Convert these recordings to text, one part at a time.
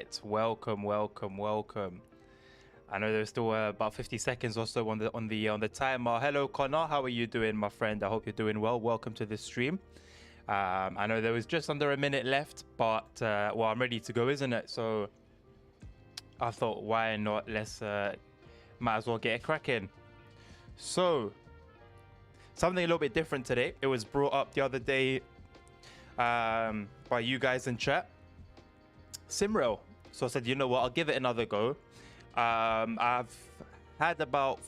chat. Welcome. I know there's still about 50 seconds or so on the timer. Hello, Connor. How are you doing, my friend? I hope you're doing well. Welcome to this stream. I know there was just under a minute left, but well, I'm ready to go, isn't it? So I thought, why not? Let's might as well get it cracking. So something a little bit different today. It was brought up the other day by you guys in chat. SimRail. So I said, you know what? I'll give it another go. I've had about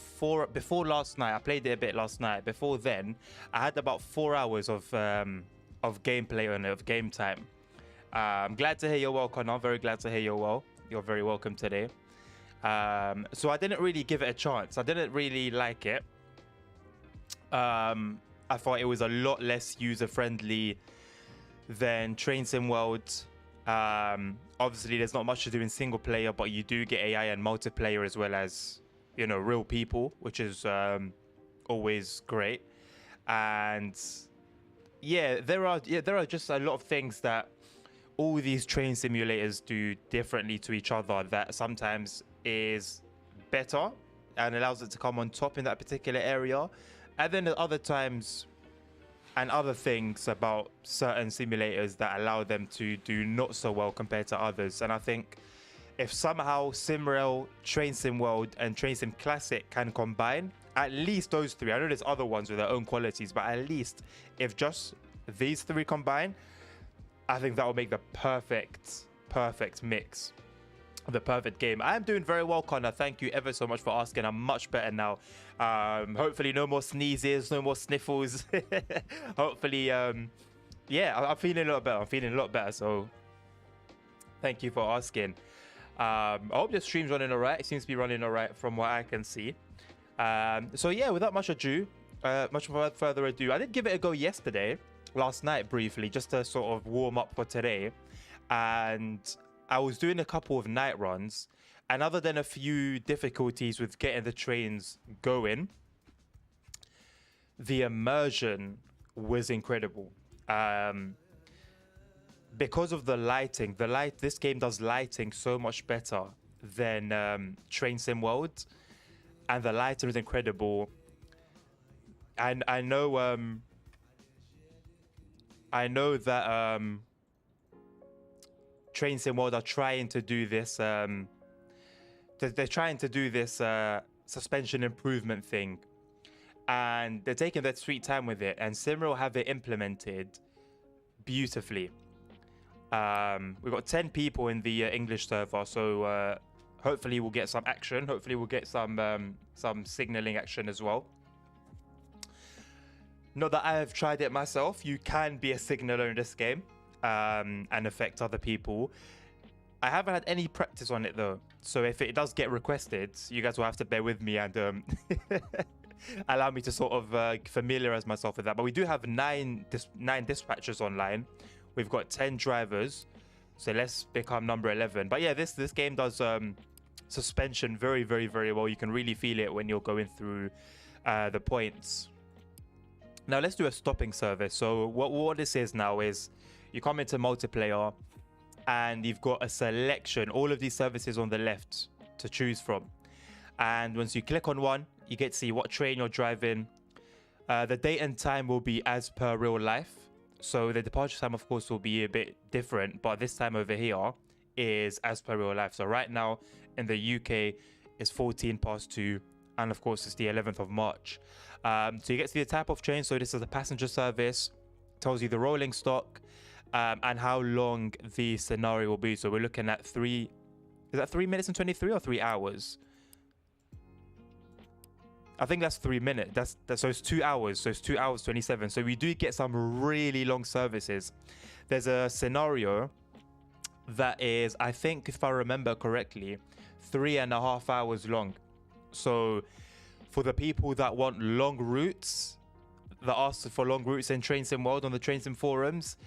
before last night. I played it a bit last night. Before then, I had about 4 hours of gameplay on it, of game time. I'm glad to hear you're well, Connor. Very glad to hear you're well. You're very welcome today. So I didn't really give it a chance. I didn't really like it. I thought it was a lot less user-friendly than Train Sim World. Obviously, there's not much to do in single player, but you do get AI and multiplayer as well as, you know, real people, which is always great. And yeah, there are just a lot of things that all these train simulators do differently to each other that sometimes is better and allows it to come on top in that particular area. And then at other times and other things about certain simulators that allow them to do not so well compared to others. And I think if somehow SimRail, Train Sim World, and Train Sim Classic can combine, at least those three, I know there's other ones with their own qualities, but at least if just these three combine, I think that will make the perfect mix, the perfect game. I am doing very well, Connor. Thank you ever so much for asking. I'm much better now. Hopefully no more sneezes, no more sniffles. Hopefully, yeah, I'm feeling a lot better. So thank you for asking. I hope the stream's running all right. It seems to be running all right from what I can see. So yeah, without much further ado, I did give it a go last night briefly, just to sort of warm up for today. And I was doing a couple of night runs, and other than a few difficulties with getting the trains going, the immersion was incredible. Because of the lighting, this game does lighting so much better than Train Sim World, and the lighting is incredible. And I know that Train Sim World are trying to do this. They're trying to do this suspension improvement thing, and they're taking their sweet time with it. And SimRail have it implemented beautifully. We've got 10 people in the English server, so hopefully we'll get some action. Hopefully we'll get some signaling action as well. Not that I have tried it myself. You can be a signaler in this game and affect other people. I haven't had any practice on it though, so if it does get requested, you guys will have to bear with me and allow me to sort of familiarize myself with that. But we do have nine dispatchers online. We've got 10 drivers, so let's become number 11. But yeah, this game does suspension very well. You can really feel it when you're going through the points. Now let's do a stopping service. So what this is now is you come into multiplayer and you've got a selection, all of these services on the left to choose from. And once you click on one, you get to see what train you're driving. The date and time will be as per real life. So the departure time, of course, will be a bit different, but this time over here is as per real life. So right now in the UK, it's 2:14, and of course, it's the 11th of March. So you get to see the type of train. So this is a passenger service, tells you the rolling stock, and how long the scenario will be. So we're looking at 3 minutes and 23 or 3 hours? I think that's 3 minutes. So it's 2 hours. So it's 2 hours 27. So we do get some really long services. There's a scenario that is, I think, if I remember correctly, 3.5 hours long. So for the people that want long routes, that ask for long routes in Train Sim World on the Train Sim forums,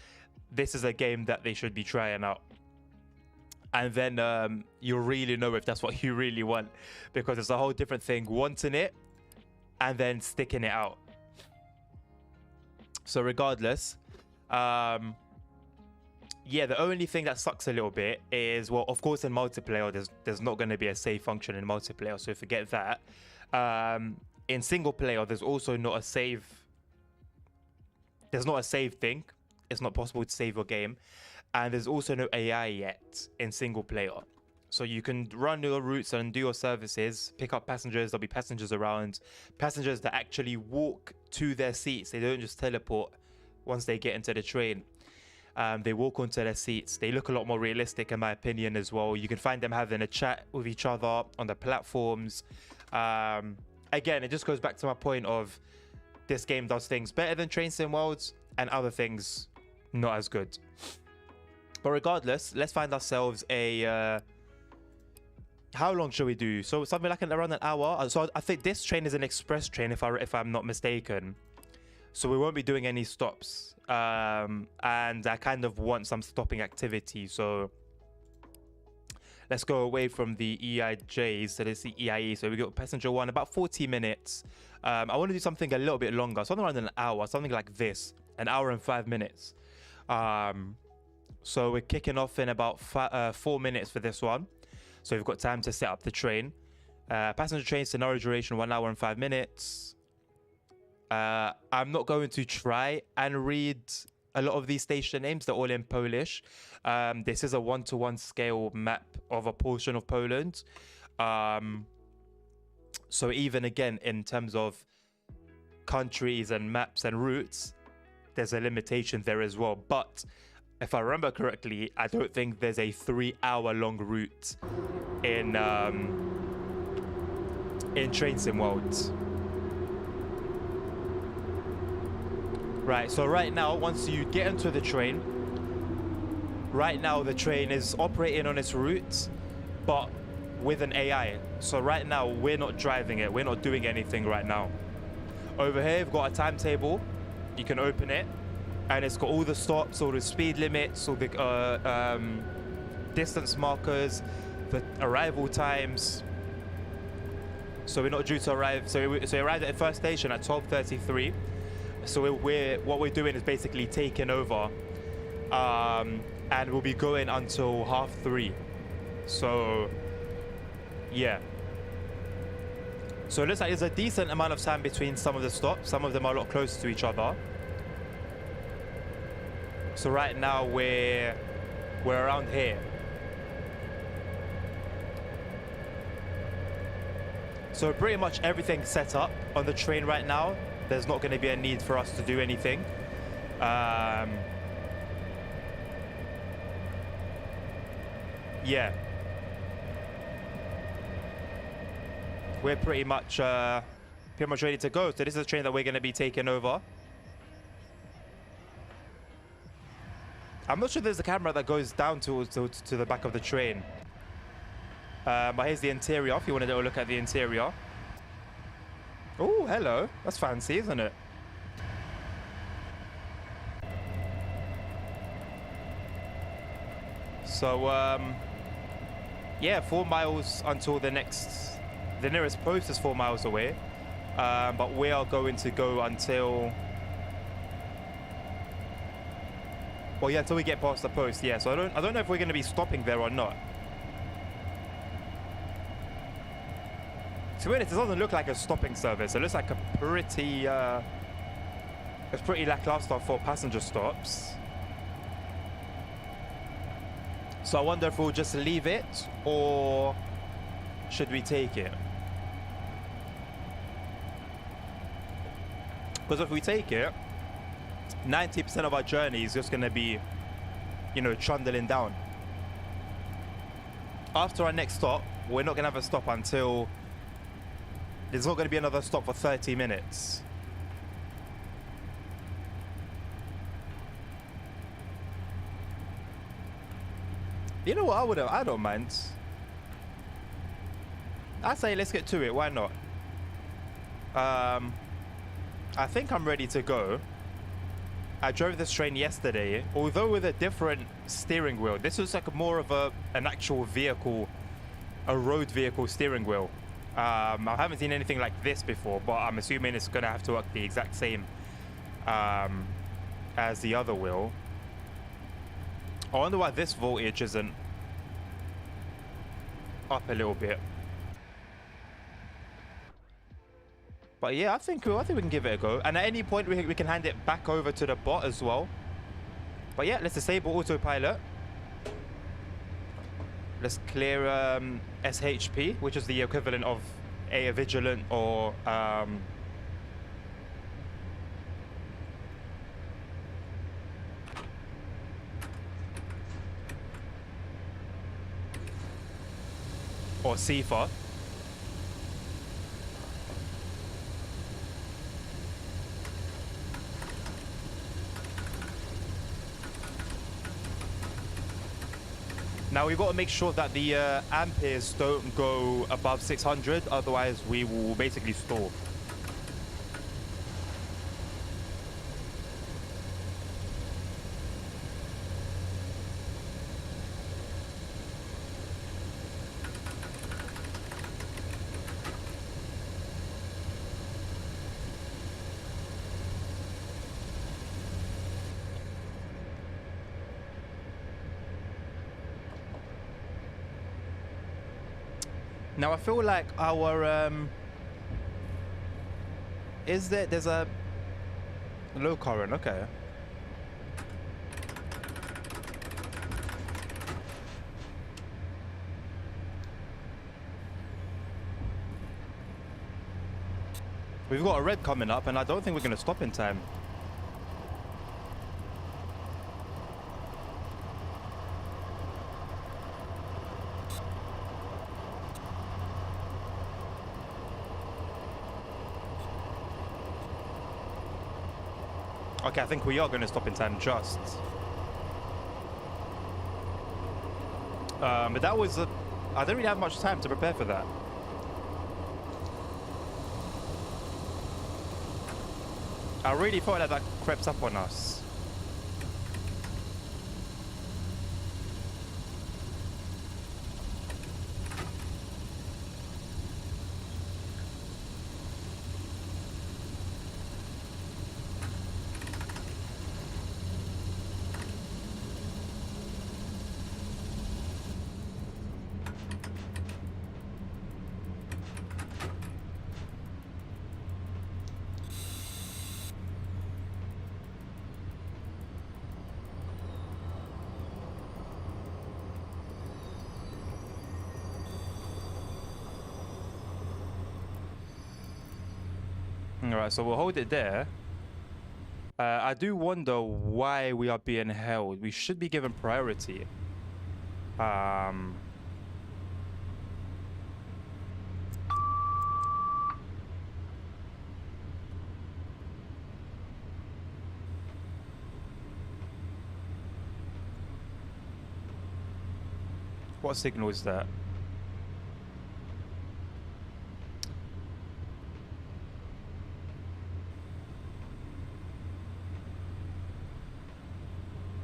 this is a game that they should be trying out. And then you'll really know if that's what you really want, because it's a whole different thing wanting it and then sticking it out. So regardless, yeah, the only thing that sucks a little bit is, well, of course in multiplayer there's not going to be a save function in multiplayer, so forget that. In single player there's also not a save. There's not a save thing. It's not possible to save your game, and there's also no AI yet in single player. So you can run your routes and do your services, pick up passengers. There'll be passengers around, passengers that actually walk to their seats. They don't just teleport once they get into the train. They walk onto their seats. They look a lot more realistic, in my opinion, as well. You can find them having a chat with each other on the platforms. Again, it just goes back to my point of this game does things better than Train Sim Worlds and other things not as good. But regardless, let's find ourselves a... how long should we do? So something like around an hour. So I think this train is an express train, if I'm not mistaken. So we won't be doing any stops. And I kind of want some stopping activity. So let's go away from the EIJs. So this is the EIE. So we got passenger 1, about 40 minutes. I want to do something a little bit longer. Something around an hour. Something like this. An hour and 5 minutes. So we're kicking off in about 4 minutes for this one. So we've got time to set up the train. Passenger train scenario duration 1 hour and 5 minutes. I'm not going to try and read a lot of these station names. They're all in Polish. This is a 1-to-1 scale map of a portion of Poland. So even again, in terms of countries and maps and routes, there's a limitation there as well. But if I remember correctly, I don't think there's a 3-hour-long route in Train Sim Worlds. Right, so right now, once you get into the train, right now the train is operating on its route, but with an AI. So right now, we're not driving it. We're not doing anything right now. Over here, we've got a timetable. You can open it. And it's got all the stops, all the speed limits, all the distance markers, the arrival times. So we're not due to arrive. So we arrived at the first station at 12:33. So what we're doing is basically taking over, and we'll be going until 3:30. So yeah. So it looks like there's a decent amount of time between some of the stops. Some of them are a lot closer to each other. So right now we're around here. So pretty much everything's set up on the train right now. There's not going to be a need for us to do anything. Yeah. We're pretty much ready to go. So this is a train that we're going to be taking over. I'm not sure there's a camera that goes down to the back of the train. But here's the interior, if you want to look at the interior. Oh, hello. That's fancy, isn't it? So, yeah, 4 miles until the nearest post is 4 miles away. But we are going to go until... Well, yeah, until we get past the post, yeah. So I don't know if we're going to be stopping there or not. To be honest, it doesn't look like a stopping service. It looks like a pretty, it's pretty lackluster for passenger stops. So I wonder if we'll just leave it, or should we take it? Because if we take it, 90% of our journey is just going to be, you know, trundling down. After our next stop, we're not going to have a stop until... There's not going to be another stop for 30 minutes. You know what? I don't mind. I say let's get to it. Why not? I think I'm ready to go. I drove this train yesterday, although with a different steering wheel. This was like more of an actual vehicle, a road vehicle steering wheel. I haven't seen anything like this before, but I'm assuming it's gonna have to work the exact same as the other wheel. I wonder why this voltage isn't up a little bit. But yeah, I think we can give it a go. And at any point, we can hand it back over to the bot as well. But yeah, let's disable autopilot. Let's clear SHP, which is the equivalent of a vigilant or CFA. Now we've got to make sure that the amperes don't go above 600, otherwise we will basically stall. Now I feel like our there's a low current, okay. We've got a red coming up and I don't think we're gonna stop in time. Okay, I think we are going to stop in time just. But that was I didn't really have much time to prepare for that. I really thought that crept up on us. Alright, so we'll hold it there. I do wonder why we are being held. We should be given priority. What signal is that?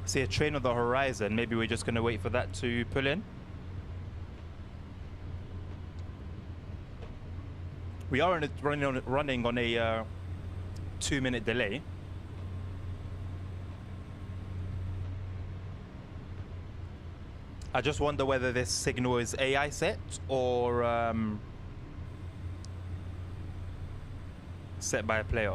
See a train on the horizon. Maybe we're just going to wait for that to pull in. We are running on a 2-minute delay. I just wonder whether this signal is AI set or set by a player.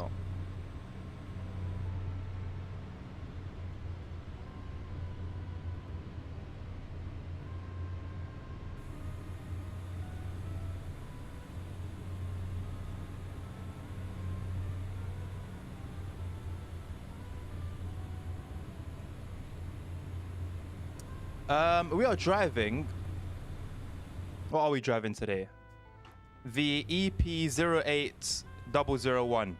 We are driving. What are we driving today? The EP08001.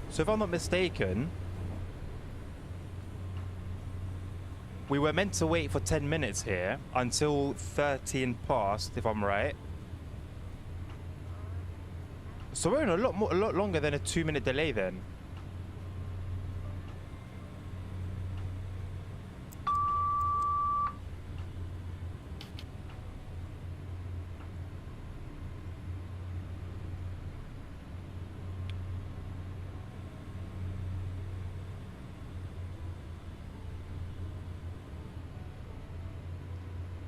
So if I'm not mistaken, we were meant to wait for 10 minutes here until 13 past, if I'm right. So we're in a lot longer than a 2-minute delay then.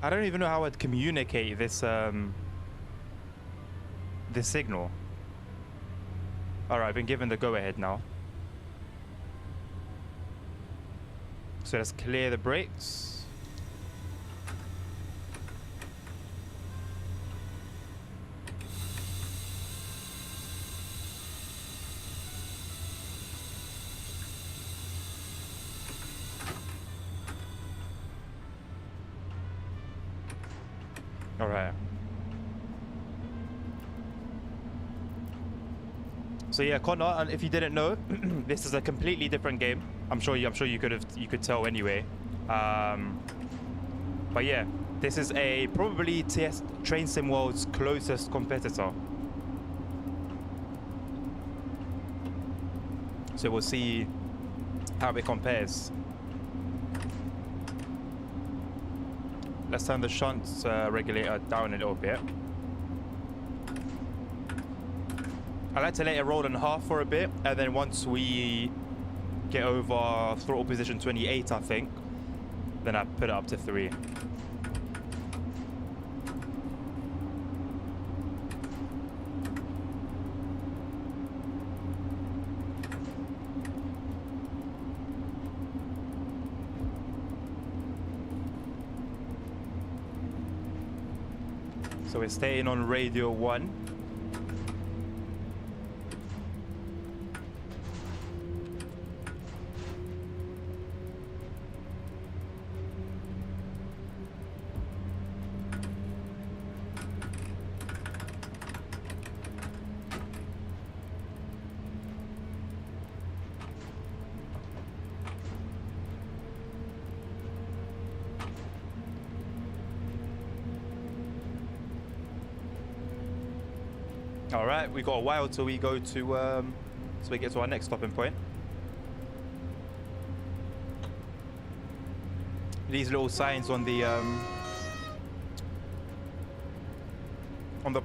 I don't even know how I'd communicate this this signal. All right, I've been given the go-ahead now. So let's clear the brakes. All right. So yeah, Connor, and if you didn't know, this is a completely different game. I'm sure you could tell anyway. But yeah, this is probably Train Sim World's closest competitor. So we'll see how it compares. Let's turn the shunt regulator down a little bit. I like to let it roll in half for a bit, and then once we get over throttle position 28, I think, then I put it up to 3. So we're staying on radio 1. All right, we got a while till we go to, so we get to our next stopping point. These little signs on the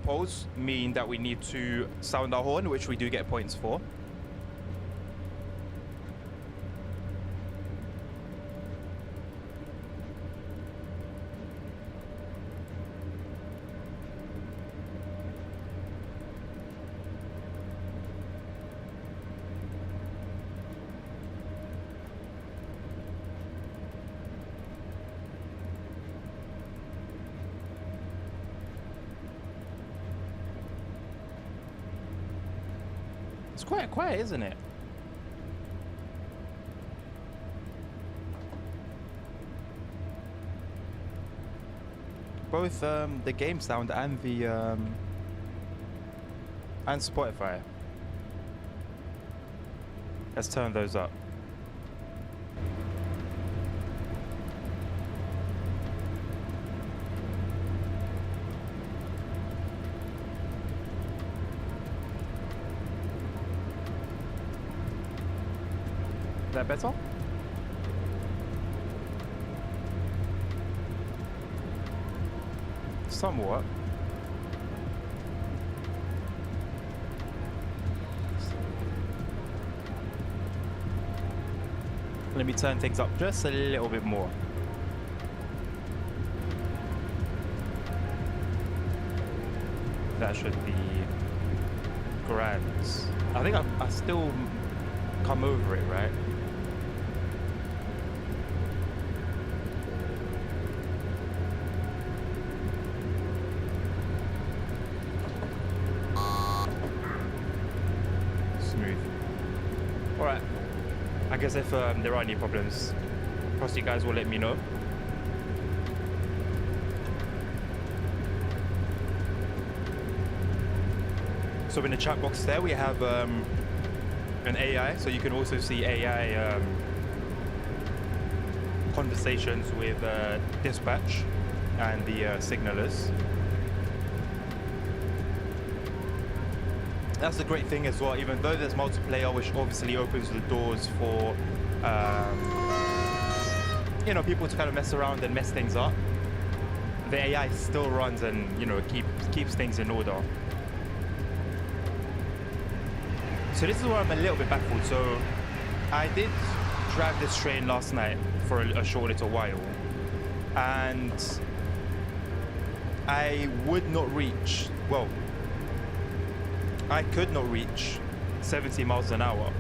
poles mean that we need to sound our horn, which we do get points for. It's quite quiet, isn't it? Both the game sound and the and Spotify. Let's turn those up. Is that better? Somewhat. Let me turn things up just a little bit more. That should be grand. I think I still come over it, right? I guess if there are any problems, perhaps you guys will let me know. So in the chat box there we have an AI, so you can also see AI conversations with dispatch and the signalers. That's the great thing as well, even though there's multiplayer, which obviously opens the doors for you know, people to kind of mess around and mess things up. The AI still runs and, you know, keeps things in order. So this is where I'm a little bit baffled. So I did drive this train last night for a short little while, and I would not reach, well, I could not reach 70 miles an hour.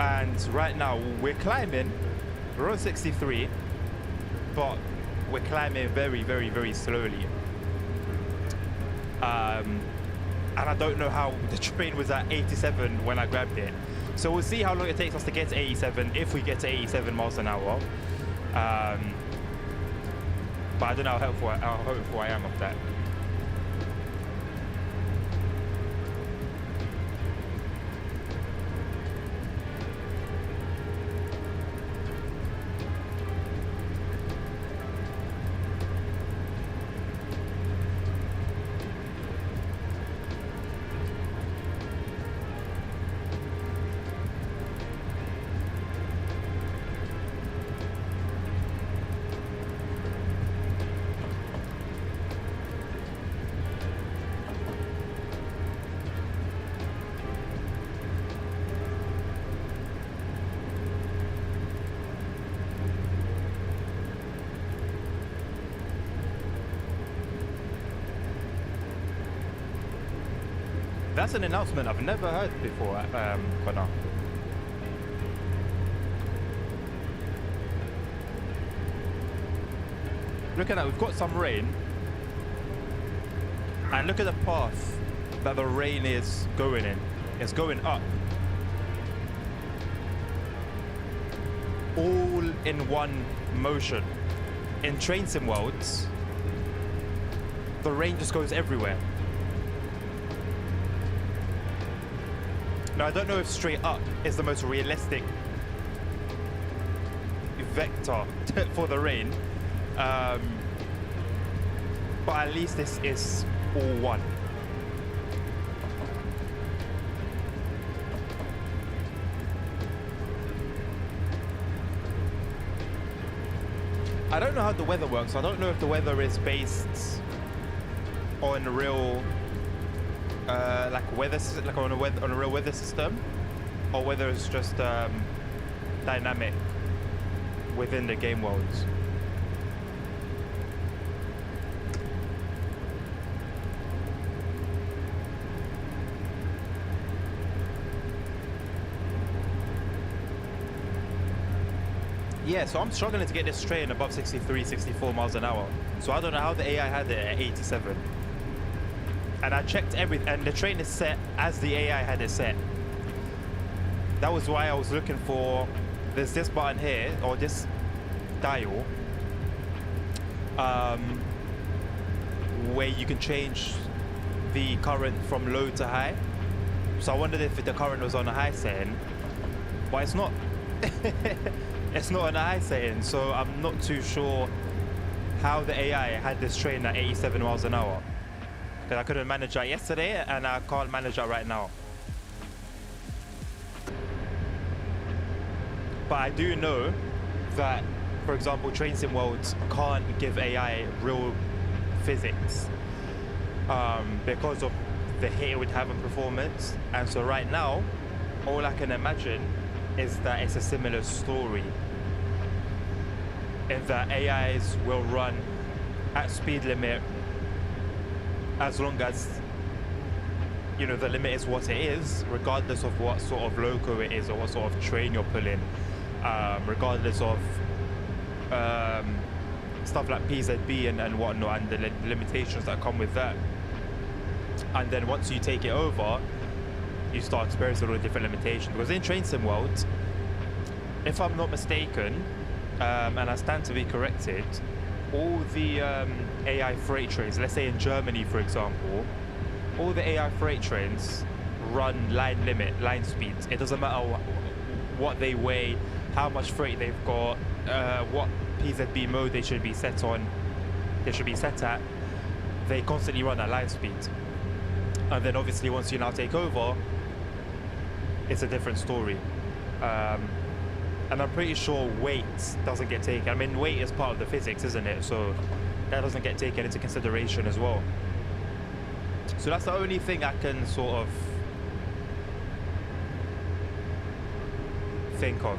And right now we're climbing, we're on 63, but we're climbing very, very, very slowly. And I don't know how the train was at 87 when I grabbed it. So we'll see how long it takes us to get to 87, if we get to 87 miles an hour. But I don't know how hopeful I am of that. That's an announcement I've never heard before, Connor. Look at that, we've got some rain. And look at the path that the rain is going in. It's going up. All in one motion. In Train Sim worlds, the rain just goes everywhere. Now, I don't know if straight up is the most realistic vector for the rain, but at least this is all one. I don't know how the weather works. I don't know if the weather is based on real on a real weather system, or whether it's just dynamic within the game worlds. Yeah, so I'm struggling to get this train above 63, 64 miles an hour. So I don't know how the AI had it at 87. And I checked everything, and the train is set as the AI had it set. That was why I was looking for, there's this button here, or this dial, where you can change the current from low to high. So I wondered if the current was on a high setting, but it's not. It's not on a high setting, so I'm not too sure how the AI had this train at 87 miles an hour. Because I couldn't manage that yesterday, and I can't manage that right now. But I do know that, for example, Train Sim worlds can't give AI real physics because of the hit it would have on performance. And so right now, all I can imagine is that it's a similar story. In that AIs will run at speed limit as long as, you know, the limit is what it is, regardless of what sort of loco it is or what sort of train you're pulling, regardless of stuff like PZB and whatnot, and the limitations that come with that. And then once you take it over, you start experiencing all the different limitations. Because in Train Sim world, if I'm not mistaken, and I stand to be corrected, all the AI freight trains, let's say in Germany, for example, all the AI freight trains run line limit, line speeds. It doesn't matter what they weigh, how much freight they've got, what PZB mode they should be set on, they should be set at. They constantly run at line speed. And then obviously once you now take over, it's a different story. And I'm pretty sure weight doesn't get taken. I mean, weight is part of the physics, isn't it? So that doesn't get taken into consideration as well. So that's the only thing I can sort of think of.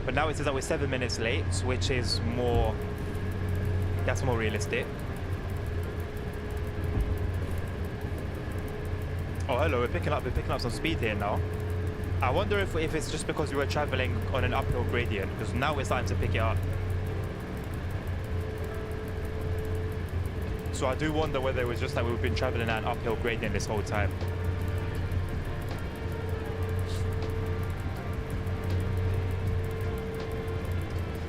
But now it says that we're 7 minutes late, which is more, that's more realistic. Oh, hello. We're picking up some speed here now. I wonder if it's just because we were traveling on an uphill gradient, because now we're starting to pick it up. So I do wonder whether it was just that we've been traveling at an uphill gradient this whole time.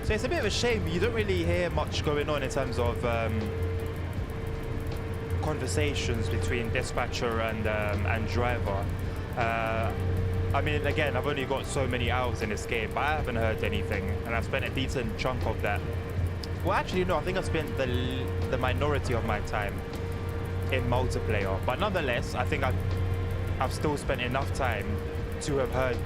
So it's a bit of a shame you don't really hear much going on in terms of conversations between dispatcher and driver. I mean, again, I've only got so many hours in this game, but I haven't heard anything, and I've spent a decent chunk of that. Well, actually, no, I think I've spent the minority of my time in multiplayer, but nonetheless, I think I've still spent enough time to have heard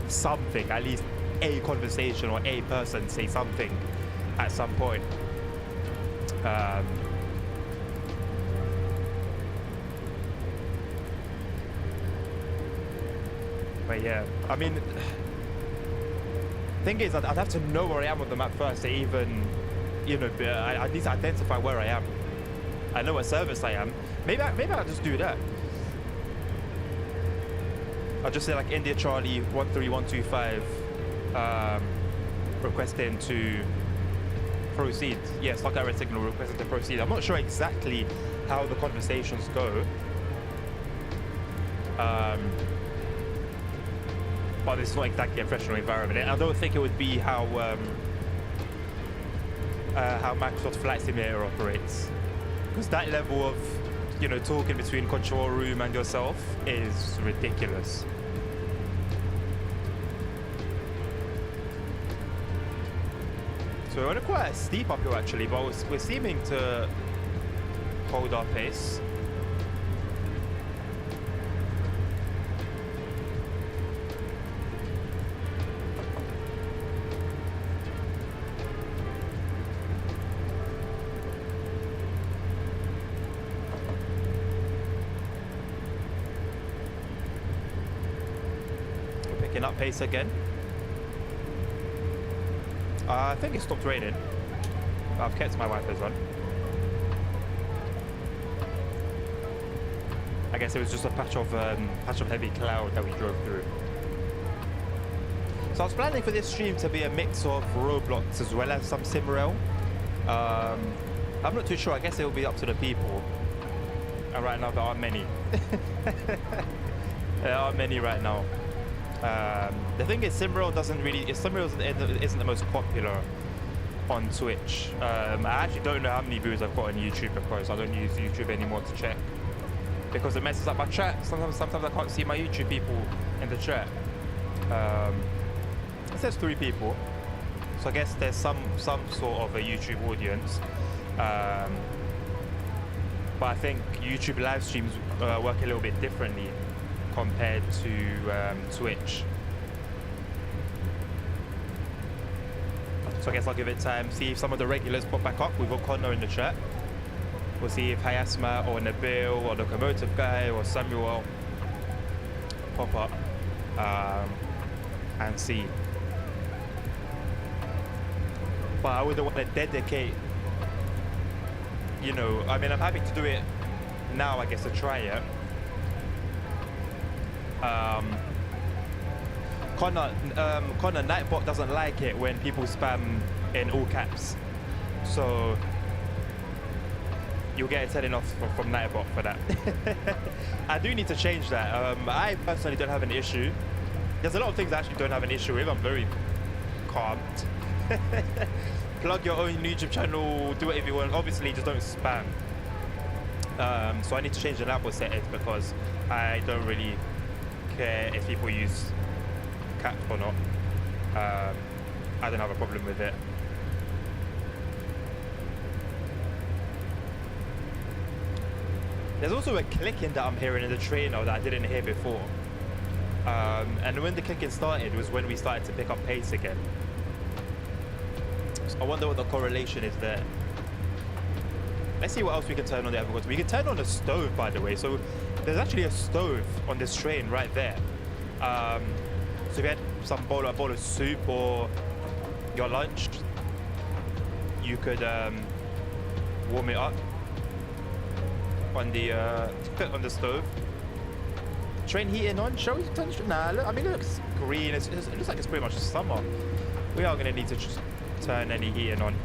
something, at least a conversation or a person say something at some point. But yeah, I mean, thing is, I'd have to know where I am on the map first to even, you know, I need to identify where I am. I know what service I am. Maybe I'll just do that. I'll just say like India Charlie 13125, requesting to proceed. Yes, like red signal requesting to proceed. I'm not sure exactly how the conversations go. But it's not exactly a professional environment. And I don't think it would be how Microsoft Flight Simulator operates, because that level of, you know, talking between control room and yourself is ridiculous. So we're on quite a steep uphill actually, but we're seeming to hold our pace. Up pace again. I think it stopped raining. I've kept my wipers on. I guess it was just a patch of heavy cloud that we drove through. So I was planning for this stream to be a mix of Roblox as well as some SimRail. I'm not too sure. I guess it will be up to the people. And right now there aren't many. There aren't many right now. The thing is, SimRail isn't the most popular on Twitch. I actually don't know how many viewers I've got on YouTube because I don't use YouTube anymore to check, because it messes up my chat. Sometimes I can't see my YouTube people in the chat. It says 3 people, so I guess there's some sort of a YouTube audience. But I think YouTube live streams work a little bit differently compared to Twitch. So I guess I'll give it time, see if some of the regulars pop back up. We've got Connor in the chat. We'll see if Hayasma or Nabil or Locomotive Guy or Samuel pop up and see. But I wouldn't want to dedicate, you know, I mean, I'm happy to do it now, I guess, to try it. Connor, Nightbot doesn't like it when people spam in all caps, so you'll get a telling off from Nightbot for that. I do need to change that. I personally don't have an issue. There's a lot of things I actually don't have an issue with. I'm very calm. Plug your own YouTube channel, do whatever you want. Obviously, just don't spam. So I need to change the Nightbot settings because I don't really care if people use caps or not. I don't have a problem with it. There's also a clicking that I'm hearing in the trainer that I didn't hear before. And when the clicking started was when we started to pick up pace again. So I wonder what the correlation is there. Let's see what else we can turn on the other ones. We can turn on the stove, by the way. So there's actually a stove on this train right there. So if you had some bowl of soup or your lunch, you could warm it up on the on the stove. Train heating on. Show you turn. Nah, look, I mean, it looks green. It looks like it's pretty much summer. We are gonna need to just turn any heating on.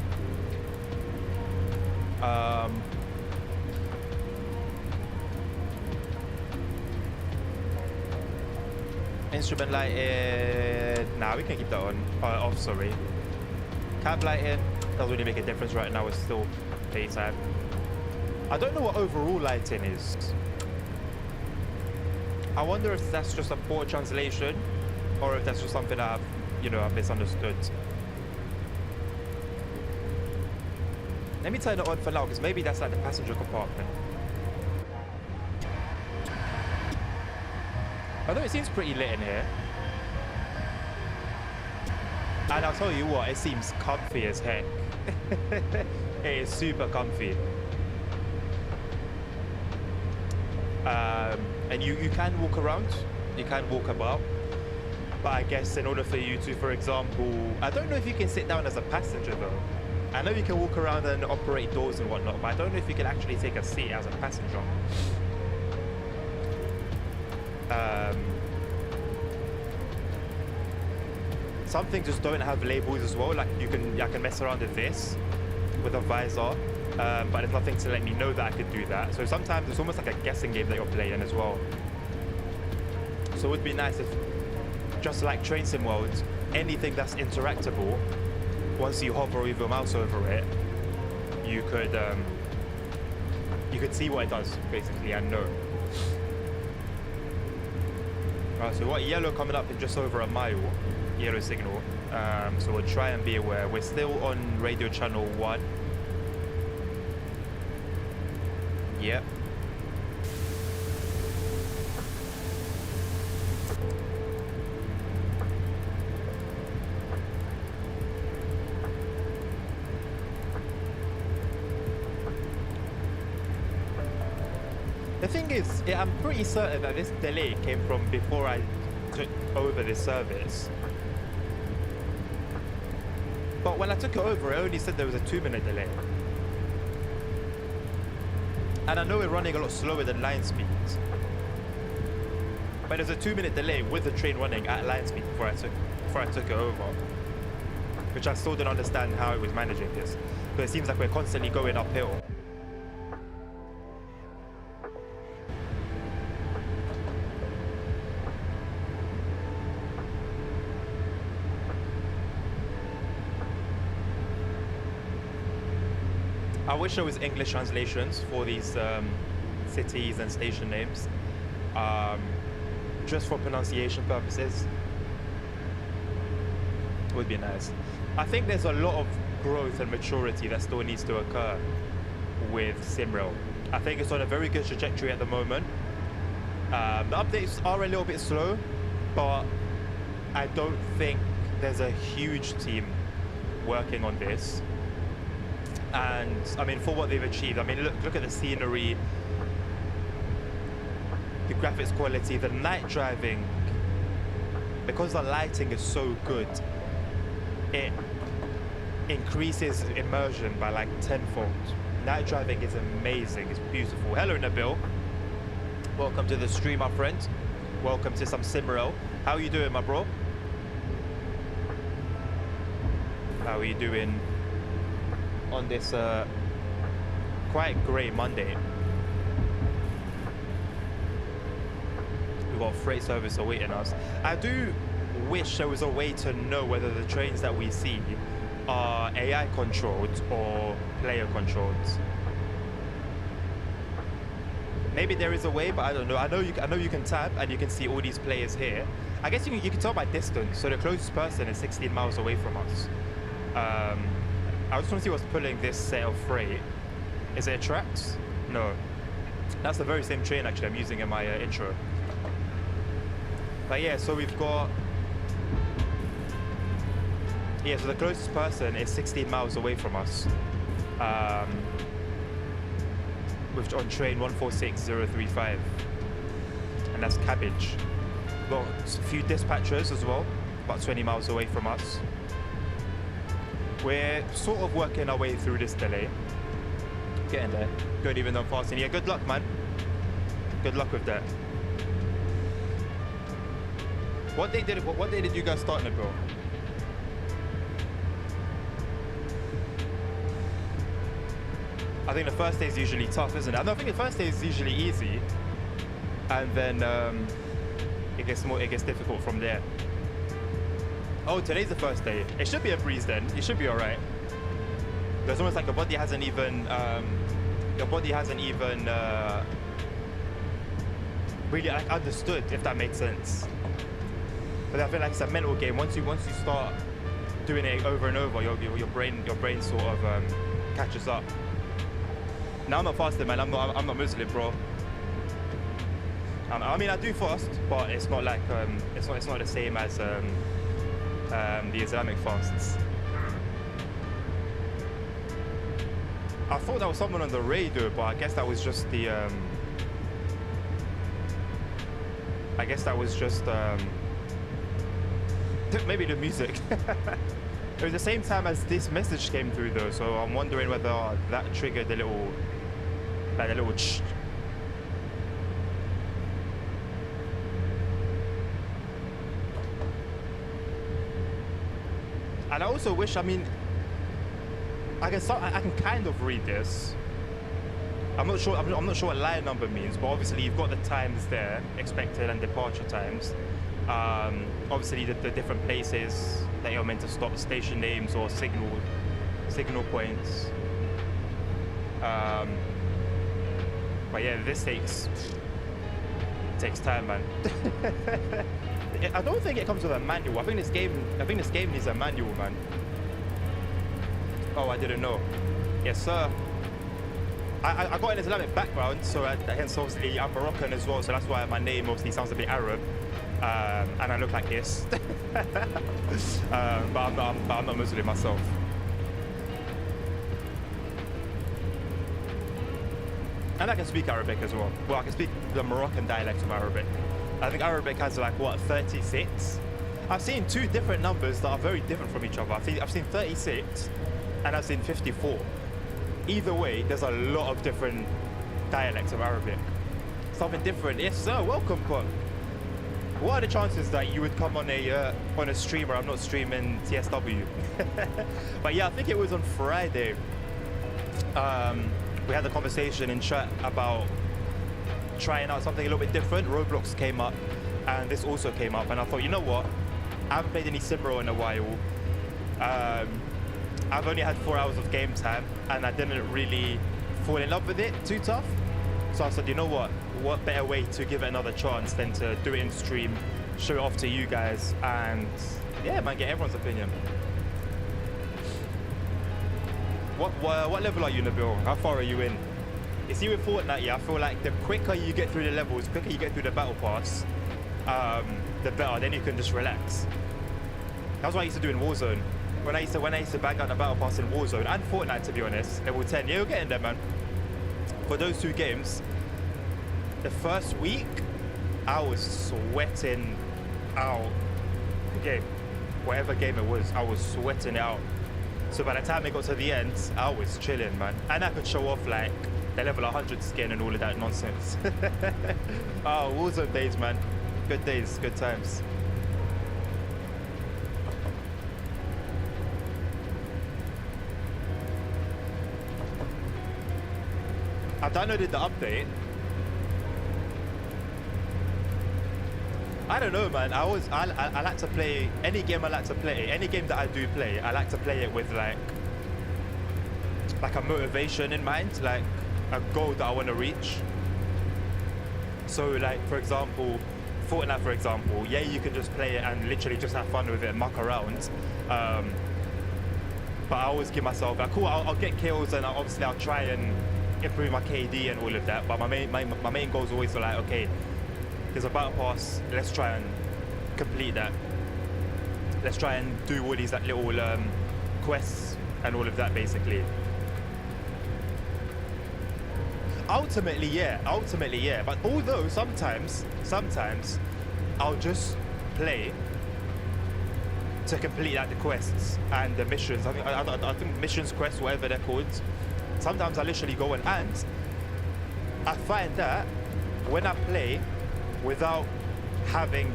Instrument lighting. Nah, we can keep that on. Off, sorry. Cab lighting doesn't really make a difference right now. It's still daytime. I don't know what overall lighting is. I wonder if that's just a poor translation, or if that's just something I've misunderstood. Let me turn it on for now, because maybe that's like the passenger compartment. Although it seems pretty lit in here. And I'll tell you what, it seems comfy as heck. It is super comfy. And you can walk around, you can walk about. But I guess in order for you to, for example, I don't know if you can sit down as a passenger though. I know you can walk around and operate doors and whatnot, but I don't know if you can actually take a seat as a passenger. Some things just don't have labels as well. Like I can mess around with this, with a visor, but there's nothing to let me know that I could do that. So sometimes it's almost like a guessing game that you're playing as well. So it would be nice if, just like Train Sim World, anything that's interactable, once you hover with your mouse over it, you could see what it does basically and know. Right, so what yellow coming up in just over a mile, yellow signal. So we'll try and be aware. We're still on radio channel 1. Yep. The thing is, I'm pretty certain that this delay came from before I took over this service. But when I took it over, it only said there was a 2-minute delay. And I know we're running a lot slower than line speed. But there's a 2-minute delay with the train running at line speed before I took it over. Which I still didn't understand how it was managing this. Because it seems like we're constantly going uphill. I wish there was English translations for these cities and station names, just for pronunciation purposes. Would be nice. I think there's a lot of growth and maturity that still needs to occur with SimRail. I think it's on a very good trajectory at the moment. The updates are a little bit slow, but I don't think there's a huge team working on this. And I mean, for what they've achieved, I mean, look at the scenery, the graphics quality, the night driving. Because the lighting is so good, it increases immersion by like tenfold. Night driving is amazing. It's beautiful. Hello, Nabil. Welcome to the stream, my friend. Welcome to some SimRail. How are you doing, my bro? How are you doing on this quite grey Monday? We've got freight service awaiting us. I do wish there was a way to know whether the trains that we see are AI controlled or player controlled. Maybe there is a way, but I don't know. I know you can tap and you can see all these players here. I guess you can tell by distance. So the closest person is 16 miles away from us. I just want to see what's pulling this set of freight. Is it a tracks? No. That's the very same train actually I'm using in my intro. But yeah, so we've got... Yeah, so the closest person is 16 miles away from us. On train 146035. And that's Cabbage. We've got a few dispatchers as well, about 20 miles away from us. We're sort of working our way through this delay. Getting there. Going even though fast. And yeah, good luck, man. Good luck with that. What day did you guys start, Nabil? I think the first day is usually tough, isn't it? I think the first day is usually easy, and then it gets difficult from there. Oh, today's the first day. It should be a breeze then. It should be all right. It's almost like your body hasn't even really like understood, if that makes sense. But I feel like it's a mental game. Once you start doing it over and over, your brain sort of catches up. Now I'm not fasting, man. I'm not Muslim, bro. I mean, I do fast, but it's not like it's not the same as the Islamic fasts. I thought that was someone on the radio, but I guess that was just the maybe the music. It was the same time as this message came through though, so I'm wondering whether that triggered a little ch. And I also wish, I mean, I can kind of read this. I'm not sure what line number means, but obviously you've got the times there, expected and departure times. Obviously the different places that you're meant to stop, station names or signal points. But yeah, this takes time, man. I don't think it comes with a manual. I think this game needs a manual, man. Oh, I didn't know. Yes, sir. I got an Islamic background, so hence obviously I'm Moroccan as well, so that's why my name obviously sounds a bit Arab, and I look like this. But I'm not Muslim myself. And I can speak Arabic as well. Well, I can speak the Moroccan dialect of Arabic. I think Arabic has like, what, 36? I've seen two different numbers that are very different from each other. I've seen 36 and I've seen 54. Either way, there's a lot of different dialects of Arabic. Something different. Yes, sir. Welcome, Pop. What are the chances that you would come on a stream where I'm not streaming TSW? But yeah, I think it was on Friday. We had a conversation in chat about trying out something a little bit different. Roblox came up, and this also came up, and I thought, you know what? I haven't played any SimRail in a while. I've only had 4 hours of game time, and I didn't really fall in love with it too tough. So I said, you know what? What better way to give it another chance than to do it in stream, show it off to you guys, and yeah, man, get everyone's opinion. What level are you, Nabil? How far are you in? You see, with Fortnite, yeah, I feel like the quicker you get through the levels, quicker you get through the battle pass, the better. Then you can just relax. That's what I used to do in Warzone. When I used to bang out the battle pass in Warzone and Fortnite, to be honest, level 10, yeah, you're getting there, man. For those two games, the first week, I was sweating out the game. Whatever game it was, I was sweating it out. So by the time it got to the end, I was chilling, man. And I could show off like the level 100 skin and all of that nonsense. Oh, Warzone days, man. Good days, good times. I've downloaded the update. I don't know, man. I like to play any game. I like to play any game that I do play. I like to play it with like a motivation in mind, like a goal that I want to reach. So, like for example, Fortnite, for example, yeah, you can just play it and literally just have fun with it and muck around. But I always give myself like, cool. I'll get kills and obviously I'll try and improve my KD and all of that. But my main goal is always like, okay, there's a battle pass, let's try and complete that. Let's try and do all these like little quests and all of that, basically. Ultimately, yeah. But although sometimes I'll just play to complete like the quests and the missions. I think missions, quests, whatever they're called. Sometimes I literally go and I find that when I play without having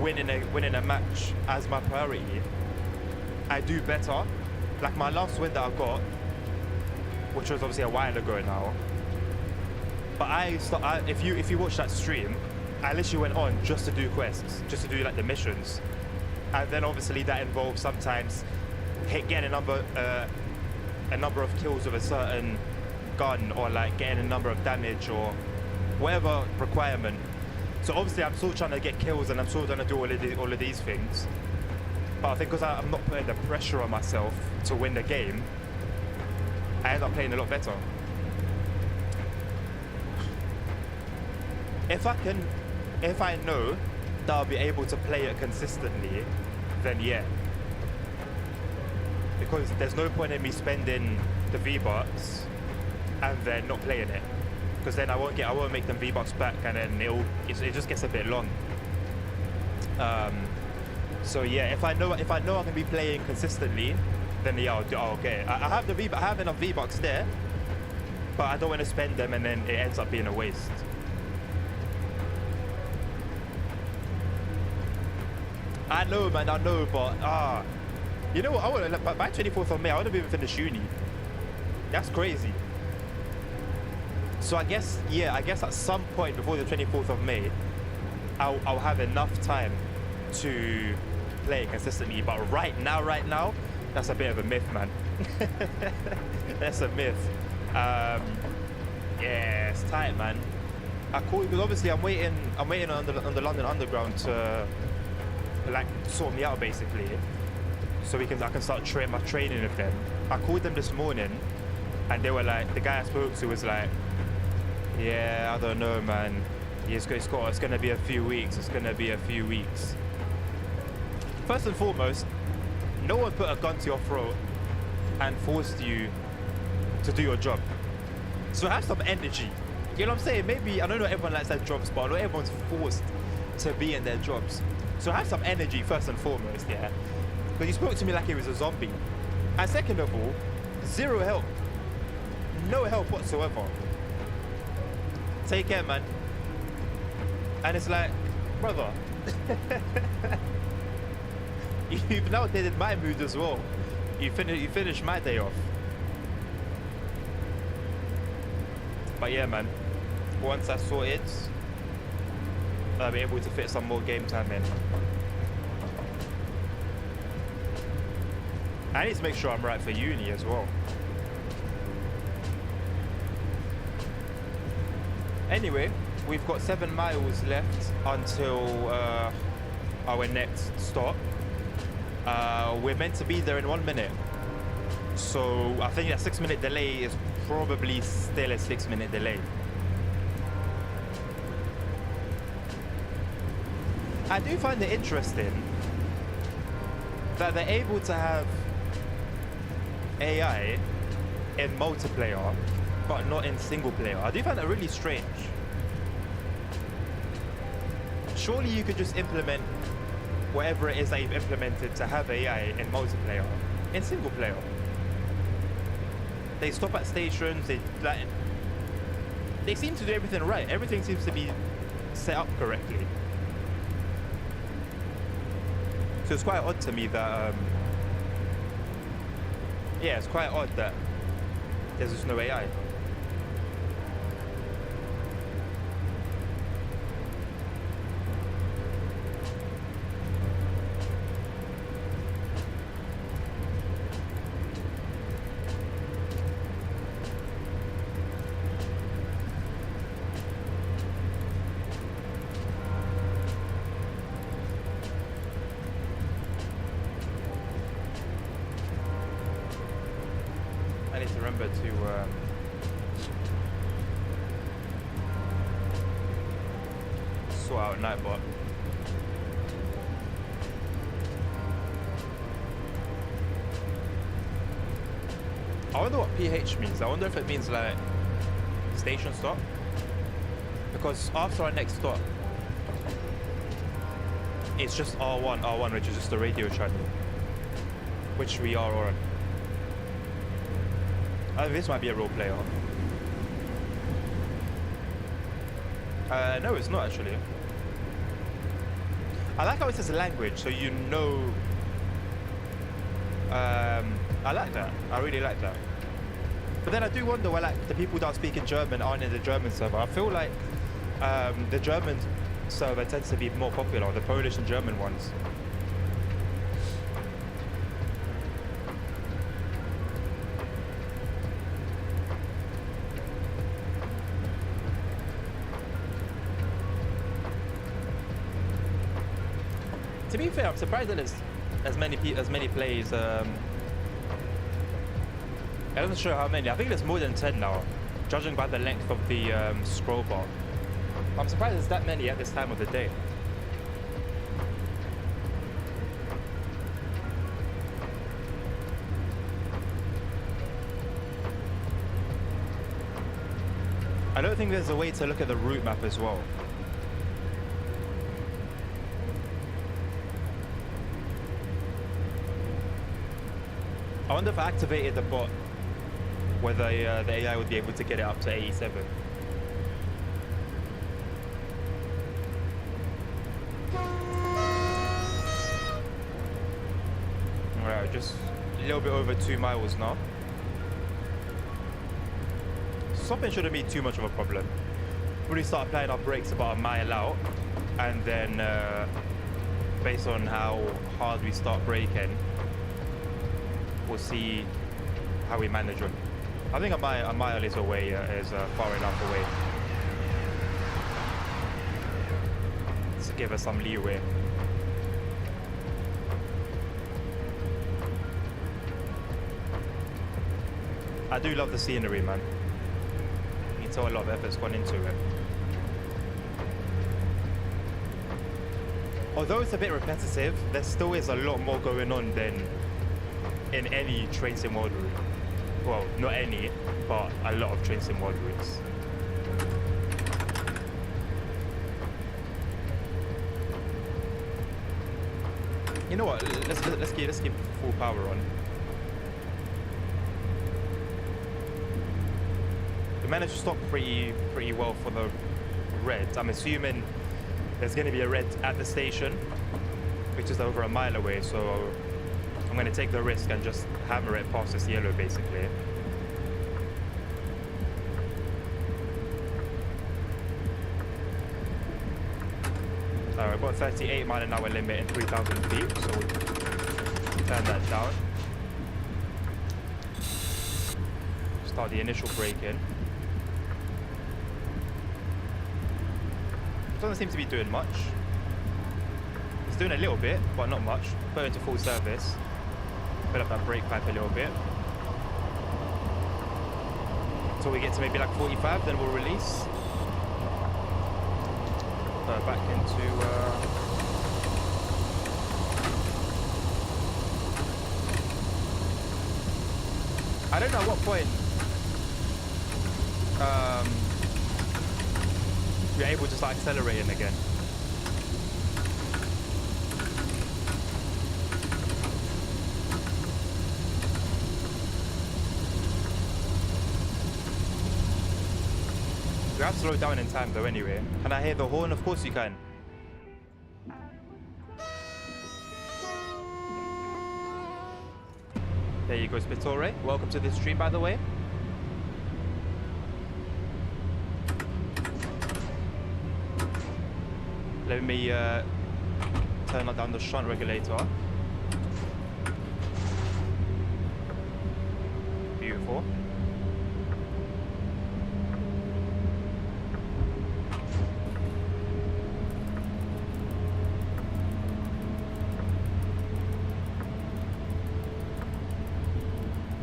winning a match as my priority, I do better. Like my last win that I got, which was obviously a while ago now. But if you watch that stream, I literally went on just to do quests, just to do like the missions, and then obviously that involves sometimes getting a number of kills with a certain gun, or like getting a number of damage or whatever requirement. So obviously I'm still trying to get kills and I'm still trying to do all of these things. But I think because I'm not putting the pressure on myself to win the game, I end up playing a lot better. If I know that I'll be able to play it consistently, then yeah. Because there's no point in me spending the V-Bucks and then not playing it. Because then I won't make them V-Bucks back, and then it just gets a bit long. So yeah, if I know I can be playing consistently, then yeah, I'll get it. I have enough V-Bucks there, but I don't want to spend them and then it ends up being a waste. I know, man, I know, but you know what? By 24th of May, I would have even finished uni. That's crazy. So I guess at some point before the 24th of May, I'll have enough time to play consistently. But right now, that's a bit of a myth, man. That's a myth. Yeah, it's tight, man. I call you because obviously I'm waiting on the London Underground to like sort me out basically, so I can start my training with them. I called them this morning, and they were like, the guy I spoke to was like, yeah, I don't know, man. It's gonna be a few weeks. It's gonna be a few weeks. First and foremost, no one put a gun to your throat and forced you to do your job. So have some energy. You know what I'm saying? Maybe, I don't know everyone likes their jobs, but not everyone's forced to be in their jobs. So have some energy first and foremost, yeah? But you spoke to me like he was a zombie. And second of all, zero help. No help whatsoever. Take care, man. And it's like, brother, you've now dated my mood as well. You finished my day off. But yeah, man, once I sort it, I'll be able to fit some more game time in. I need to make sure I'm right for uni as well. Anyway, we've got 7 miles left until our next stop. We're meant to be there in 1 minute. So I think that 6-minute delay is probably still a 6-minute delay. I do find it interesting that they're able to have AI in multiplayer, but not in single player. I do find that really strange. Surely you could just implement whatever it is that you've implemented to have AI in multiplayer in single player. They stop at stations, they seem to do everything right. Everything seems to be set up correctly. So it's quite odd to me that yeah, it's quite odd that there's just no AI. Sort out Nightbot. I wonder what PH means. I wonder if it means like station stop, because after our next stop it's just R1, which is just the radio channel, which we are on. This might be a role player. No, it's not actually. I like how it says language, so you know. I like that. I really like that. But then I do wonder why, like, the people that are speaking German aren't in the German server. I feel like the German server tends to be more popular, the Polish and German ones. To be fair, I'm surprised that there's as many plays. It doesn't show how many. I think there's more than 10 now, judging by the length of the scroll bar. I'm surprised there's that many at this time of the day. I don't think there's a way to look at the route map as well. I wonder if I activated the bot, whether the AI would be able to get it up to 87. Alright, just a little bit over 2 miles now. Stopping shouldn't be too much of a problem. We start applying our brakes about a mile out, and then based on how hard we start braking, we'll see how we manage them. I think a mile is away, is far enough away to give us some leeway. I do love the scenery, man. You can tell a lot of effort's gone into it. Although it's a bit repetitive, there still is a lot more going on than in any train sim world route. Well, not any, but a lot of train sim world routes. You know what? Let's keep full power on. We managed to stop pretty well for the red. I'm assuming there's going to be a red at the station, which is over a mile away. So I'm going to take the risk and just hammer it past this yellow, basically. I've got 38 mile an hour limit in 3,000 feet, so we'll turn that down. Start the initial braking. Doesn't seem to be doing much. It's doing a little bit, but not much. Put it into full service. Fill up that brake pipe a little bit. Until we get to maybe like 45, then we'll release. Back into I don't know at what point we're able to start accelerating again. You have to slow down in time though anyway. Can I hear the horn? Of course you can. There you go, Spittore. Welcome to the stream, by the way. Let me turn down the shunt regulator. Beautiful.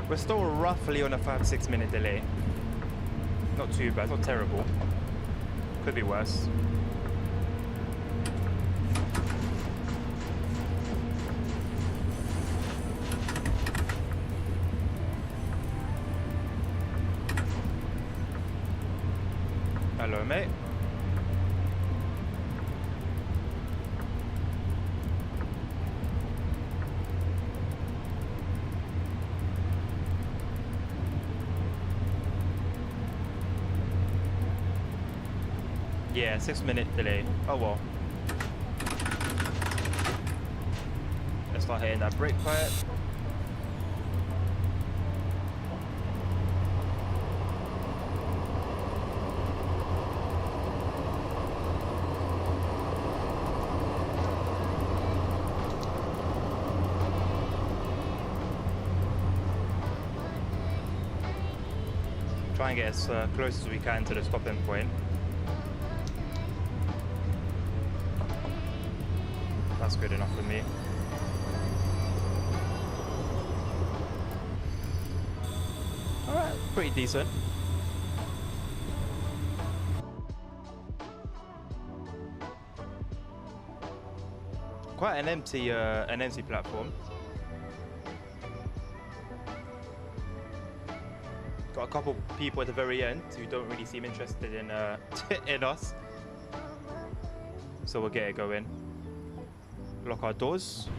We're still roughly on a 5-6 minute delay. Not too bad, not terrible. Could be worse. Hello, mate. Yeah, 6 minute delay. Oh well. start hitting that brake pipe. Try and get as close as we can to the stopping point. That's good enough for me. Alright, pretty decent. Quite an empty platform. Got a couple people at the very end who don't really seem interested in in us. So we'll get it going. Lock our doors.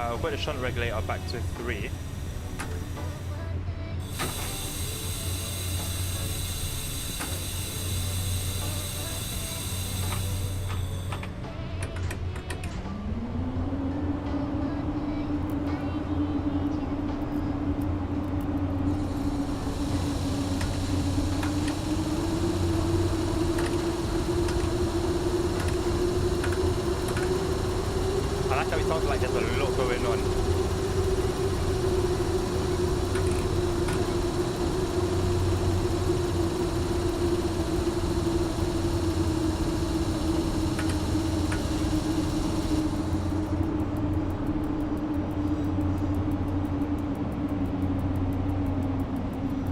We'll put the shunt regulator back to 3. I like how it sounds like there's a lot going on.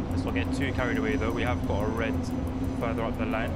Let's not get too carried away though. We have got a red further up the line.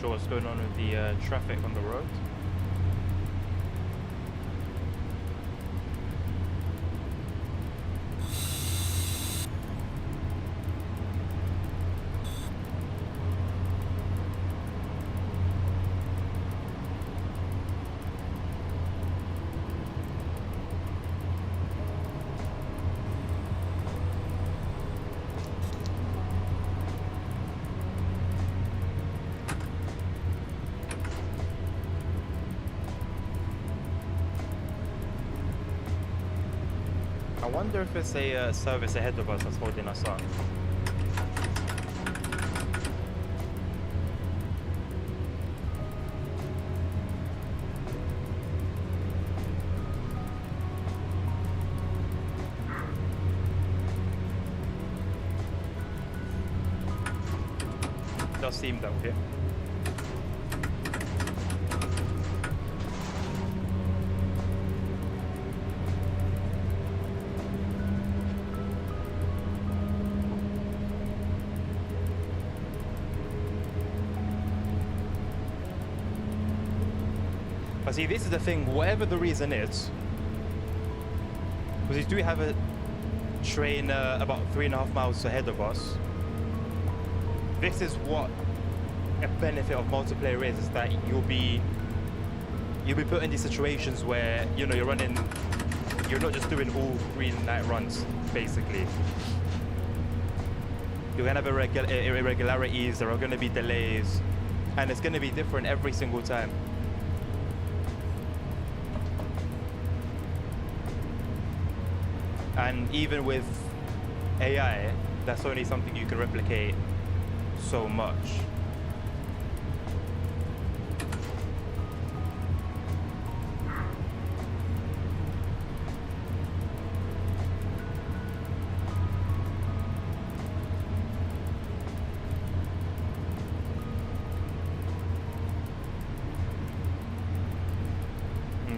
Sure what's going on with the traffic on the road. I wonder if it's a service ahead of us that's holding us up. does seem that way. But see, this is the thing, whatever the reason is, because we do have a train about 3.5 miles ahead of us. This is what a benefit of multiplayer is that you'll be put in these situations where, you know, you're not just doing all 3 night runs, basically. You're gonna have irregularities, there are gonna be delays, and it's gonna be different every single time. And even with AI, that's only something you can replicate so much.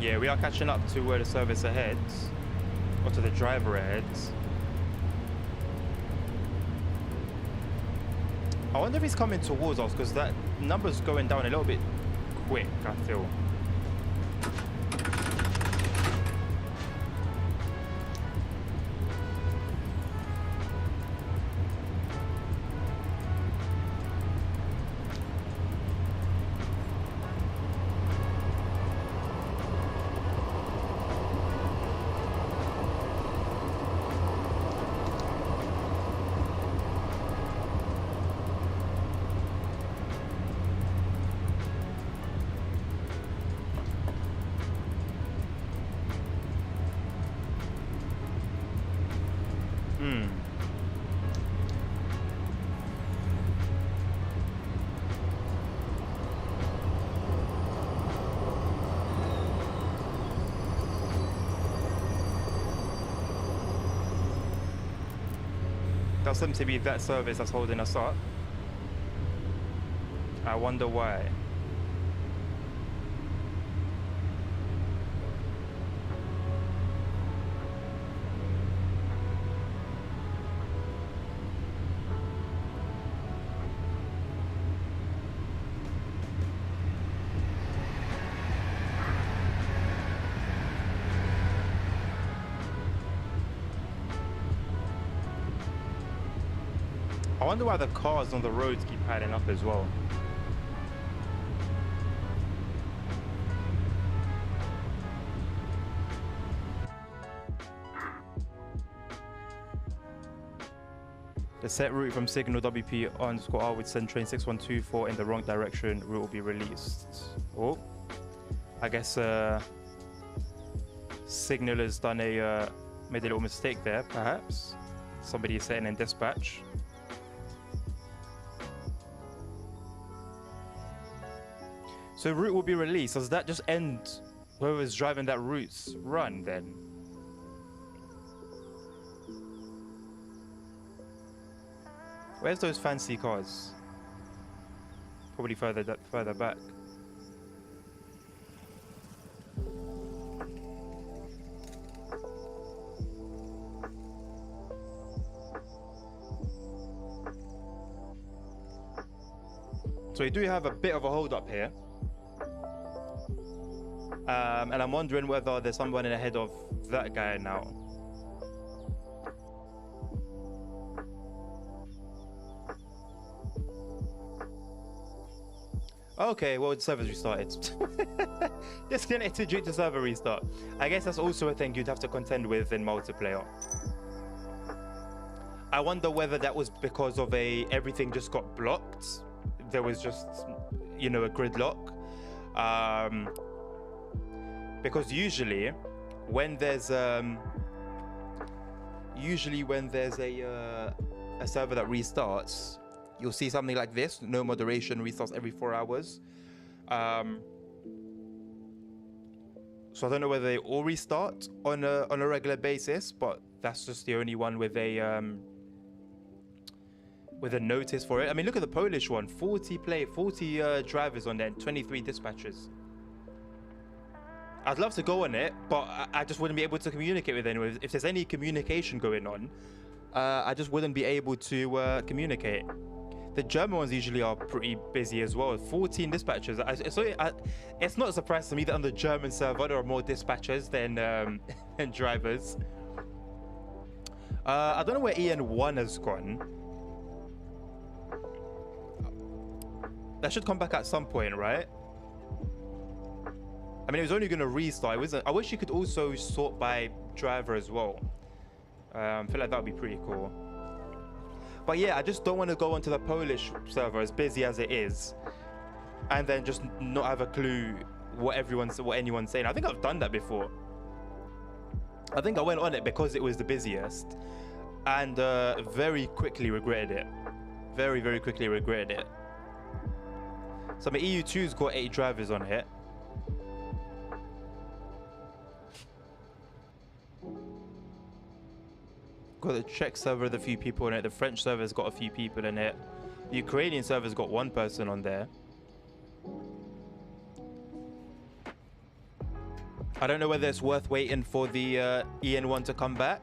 Yeah, we are catching up to where the service ahead. Or to the driver ahead. I wonder if he's coming towards us, because that number's going down a little bit quick, I feel. Does seem to be that service that's holding us up. I wonder why. I wonder why the cars on the roads keep piling up as well. The set route from signal WP_R would send train 6124 in the wrong direction. Route will be released. Oh, I guess signaler's done made a little mistake there, perhaps. Somebody is setting in dispatch. So route will be released. Does that just end whoever's driving that route's run then? Where's those fancy cars? Probably further back. So we do have a bit of a hold up here. And I'm wondering whether there's someone ahead of that guy now. Okay, well, the server's restarted. Disconnected due to server restart. I guess that's also a thing you'd have to contend with in multiplayer. I wonder whether that was because of everything just got blocked. There was just, you know, a gridlock. Because usually when there's a server that restarts, you'll see something like this: no moderation, restarts every 4 hours. So I don't know whether they all restart on a regular basis, but that's just the only one with a with a notice for it. I mean, look at the Polish one, 40 drivers on there and 23 dispatchers. I'd love to go on it, but I just wouldn't be able to communicate with anyone. If there's any communication going on, I just wouldn't be able to communicate. The German ones usually are pretty busy as well. 14 dispatchers. It's not a surprise to me that on the German server there are more dispatchers than drivers. I don't know where EN1 has gone. That should come back at some point, right? I mean, it was only going to restart. It wasn't. I wish you could also sort by driver as well. I feel like that would be pretty cool. But yeah, I just don't want to go onto the Polish server, as busy as it is, and then just not have a clue what anyone's saying. I think I've done that before. I think I went on it because it was the busiest, and very quickly regretted it. Very, very quickly regretted it. So my EU2's got 8 drivers on it. Got the Czech server with a few people in it. The French server's got a few people in it. The Ukrainian server's got 1 person on there. I don't know whether it's worth waiting for the EN1 to come back.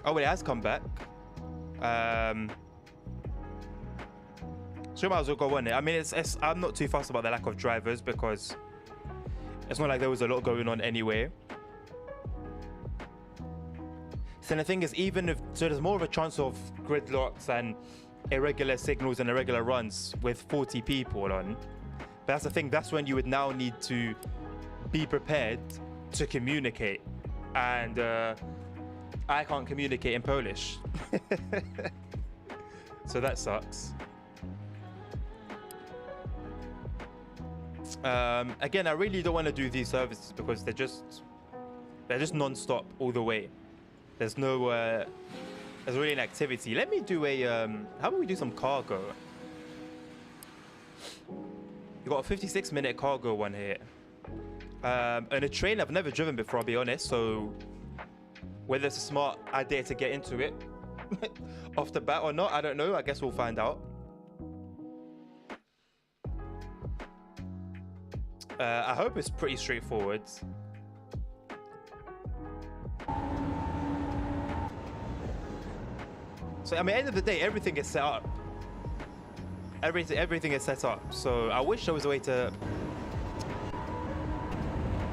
Oh, it has come back. So I might as well go on it. I mean, I'm not too fussed about the lack of drivers because it's not like there was a lot going on anyway. So the thing is, so there's more of a chance of gridlocks and irregular signals and irregular runs with 40 people on. But that's the thing, that's when you would now need to be prepared to communicate. And I can't communicate in Polish. So that sucks. Again, I really don't want to do these services because they're just non-stop all the way. There's no there's really an activity. Let me do a how about we do some cargo? You got a 56-minute cargo one here. And a train I've never driven before, I'll be honest, so whether it's a smart idea to get into it off the bat or not, I don't know. I guess we'll find out. I hope it's pretty straightforward. So, I mean, at the end of the day, everything is set up. Everything is set up. So, I wish there was a way to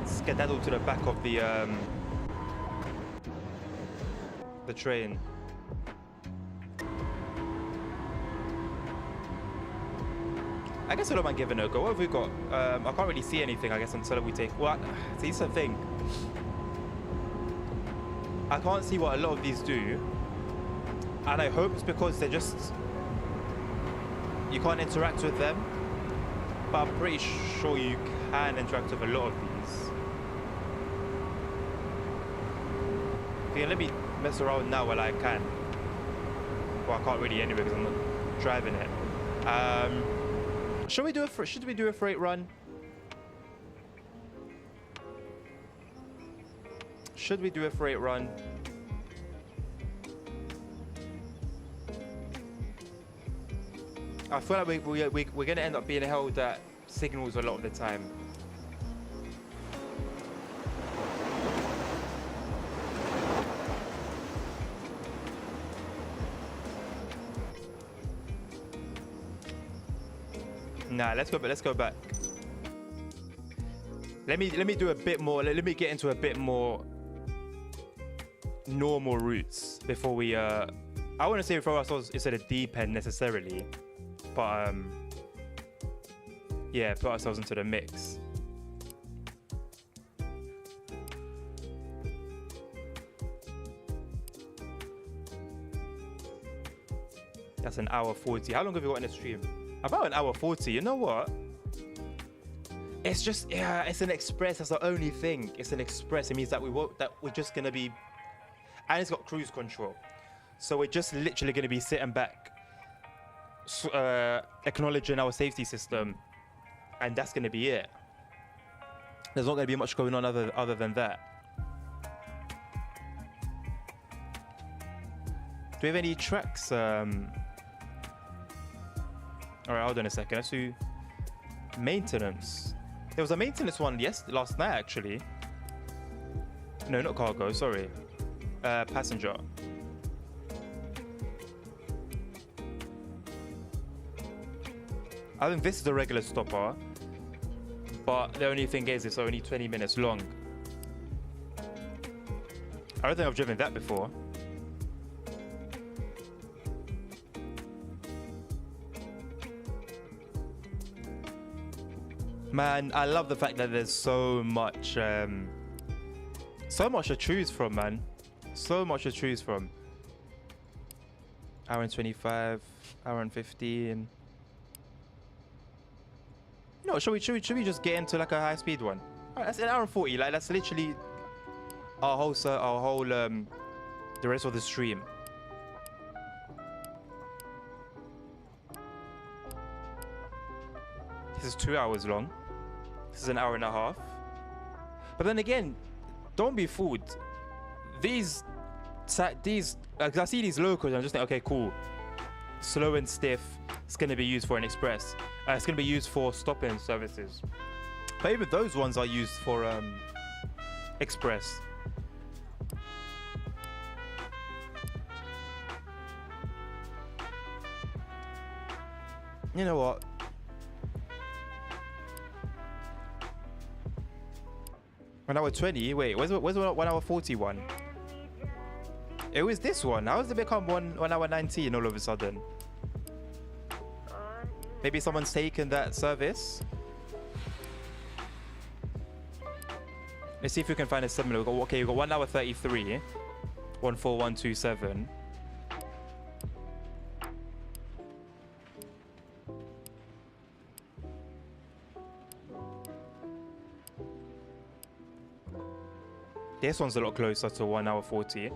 skedaddle to the back of the train. I guess I don't mind giving it a go. What have we got? I can't really see anything, I guess, until we take... What? See, it's the thing. I can't see what a lot of these do. And I hope it's because they're just... You can't interact with them. But I'm pretty sure you can interact with a lot of these. Okay, let me mess around now while I can. Well, I can't really anyway because I'm not driving it. Should we do a freight run? Should we do a freight run? I feel like we're going to end up being held at signals a lot of the time. Nah, let's go back. Let me do a bit more. Let me get into a bit more normal routes before we I want to say throw ourselves instead of deep end necessarily, but yeah, put ourselves into the mix. That's an hour 40. How long have you got in the stream? About an hour 40. You know what? It's just, yeah, it's an express. That's the only thing. It's an express. It means that we're just gonna be, and it's got cruise control, so we're just literally gonna be sitting back, acknowledging our safety system, and that's gonna be it. There's not gonna be much going on other than that. we have any tracks? All right, hold on a second. Let's do maintenance. There was a maintenance one last night actually. No, not cargo. Sorry, passenger. I think this is a regular stopper, but the only thing is it's only 20 minutes long. I don't think I've driven that before. Man, I love the fact that there's so much to choose from, man. So much to choose from. Hour and 25, hour and 15. No, should we just get into like a high speed one? All right, that's an hour and 40. Like that's literally our whole the rest of the stream. This is 2 hours long. This is an hour and a half. But then again, don't be fooled. These, like, I see these locals and I'm just like, okay, cool. Slow and stiff. It's going to be used for an express. It's going to be used for stop-in services. But even those ones are used for express. You know what? When I was 20, wait, where's 1 hour 41? It was this one. How does it become 1 hour 19 all of a sudden? Maybe someone's taken that service. Let's see if we can find a similar. We've got 1 hour 33, 14127. This one's a lot closer to 1 hour 40.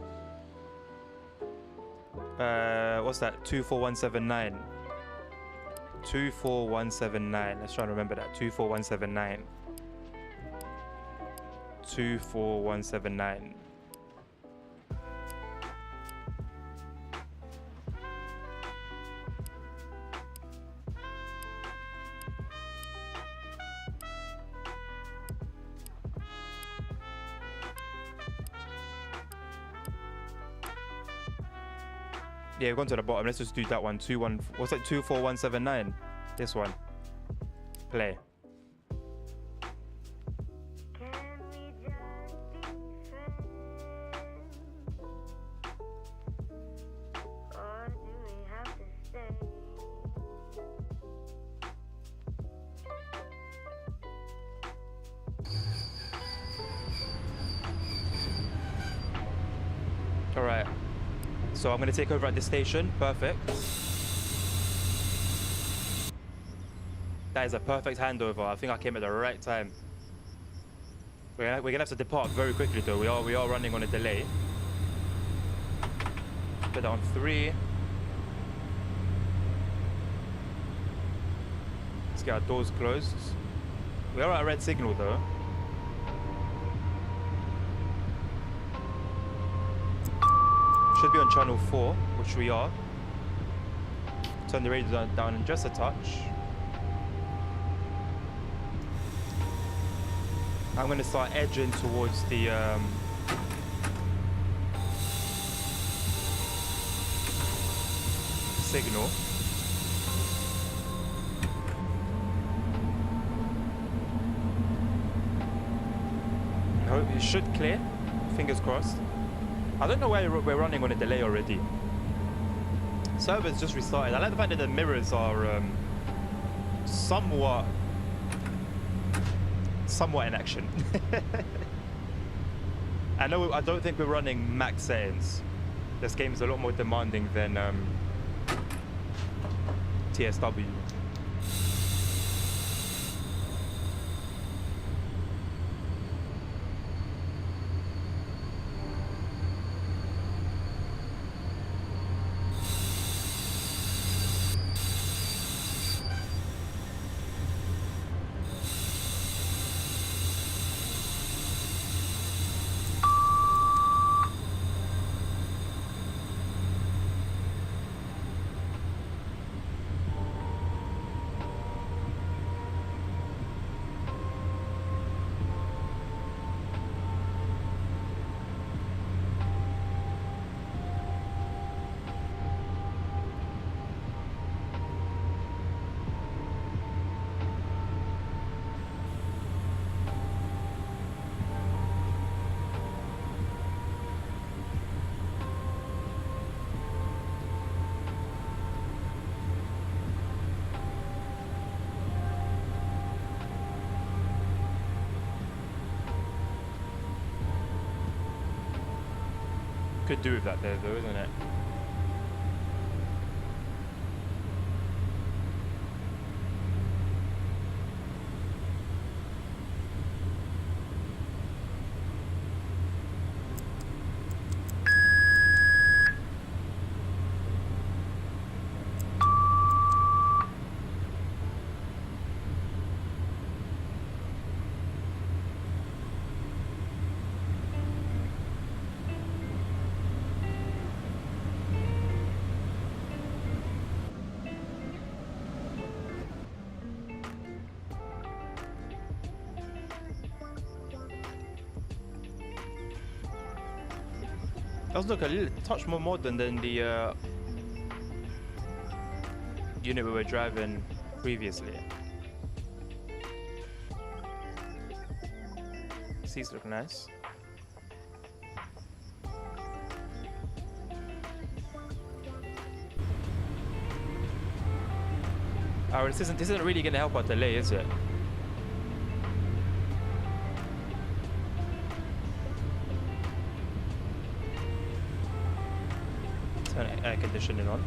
What's that? 24179. 24179. Let's try and remember that. 24179. 24179. Yeah, we've gone to the bottom. Let's just do that one. What's that? 24179. This one. Play. All right. So I'm going to take over at this station. Perfect. That is a perfect handover. I think I came at the right time. We're gonna have to depart very quickly though. We are running on a delay. Put that on 3. Let's get our doors closed. We are at a red signal though. Should be on channel 4, which we are. Turn the radio down just a touch. I'm going to start edging towards the signal. I hope it should clear. Fingers crossed. I don't know why we're running on a delay already. Server's just restarted. I like the fact that the mirrors are somewhat in action. I don't think we're running max settings. This game is a lot more demanding than TSW. could do with that there, though, isn't it? Does look a little touch more modern than the unit we were driving previously. Seats look nice. Alright, this isn't really gonna help our delay, is it? Turn air conditioning on.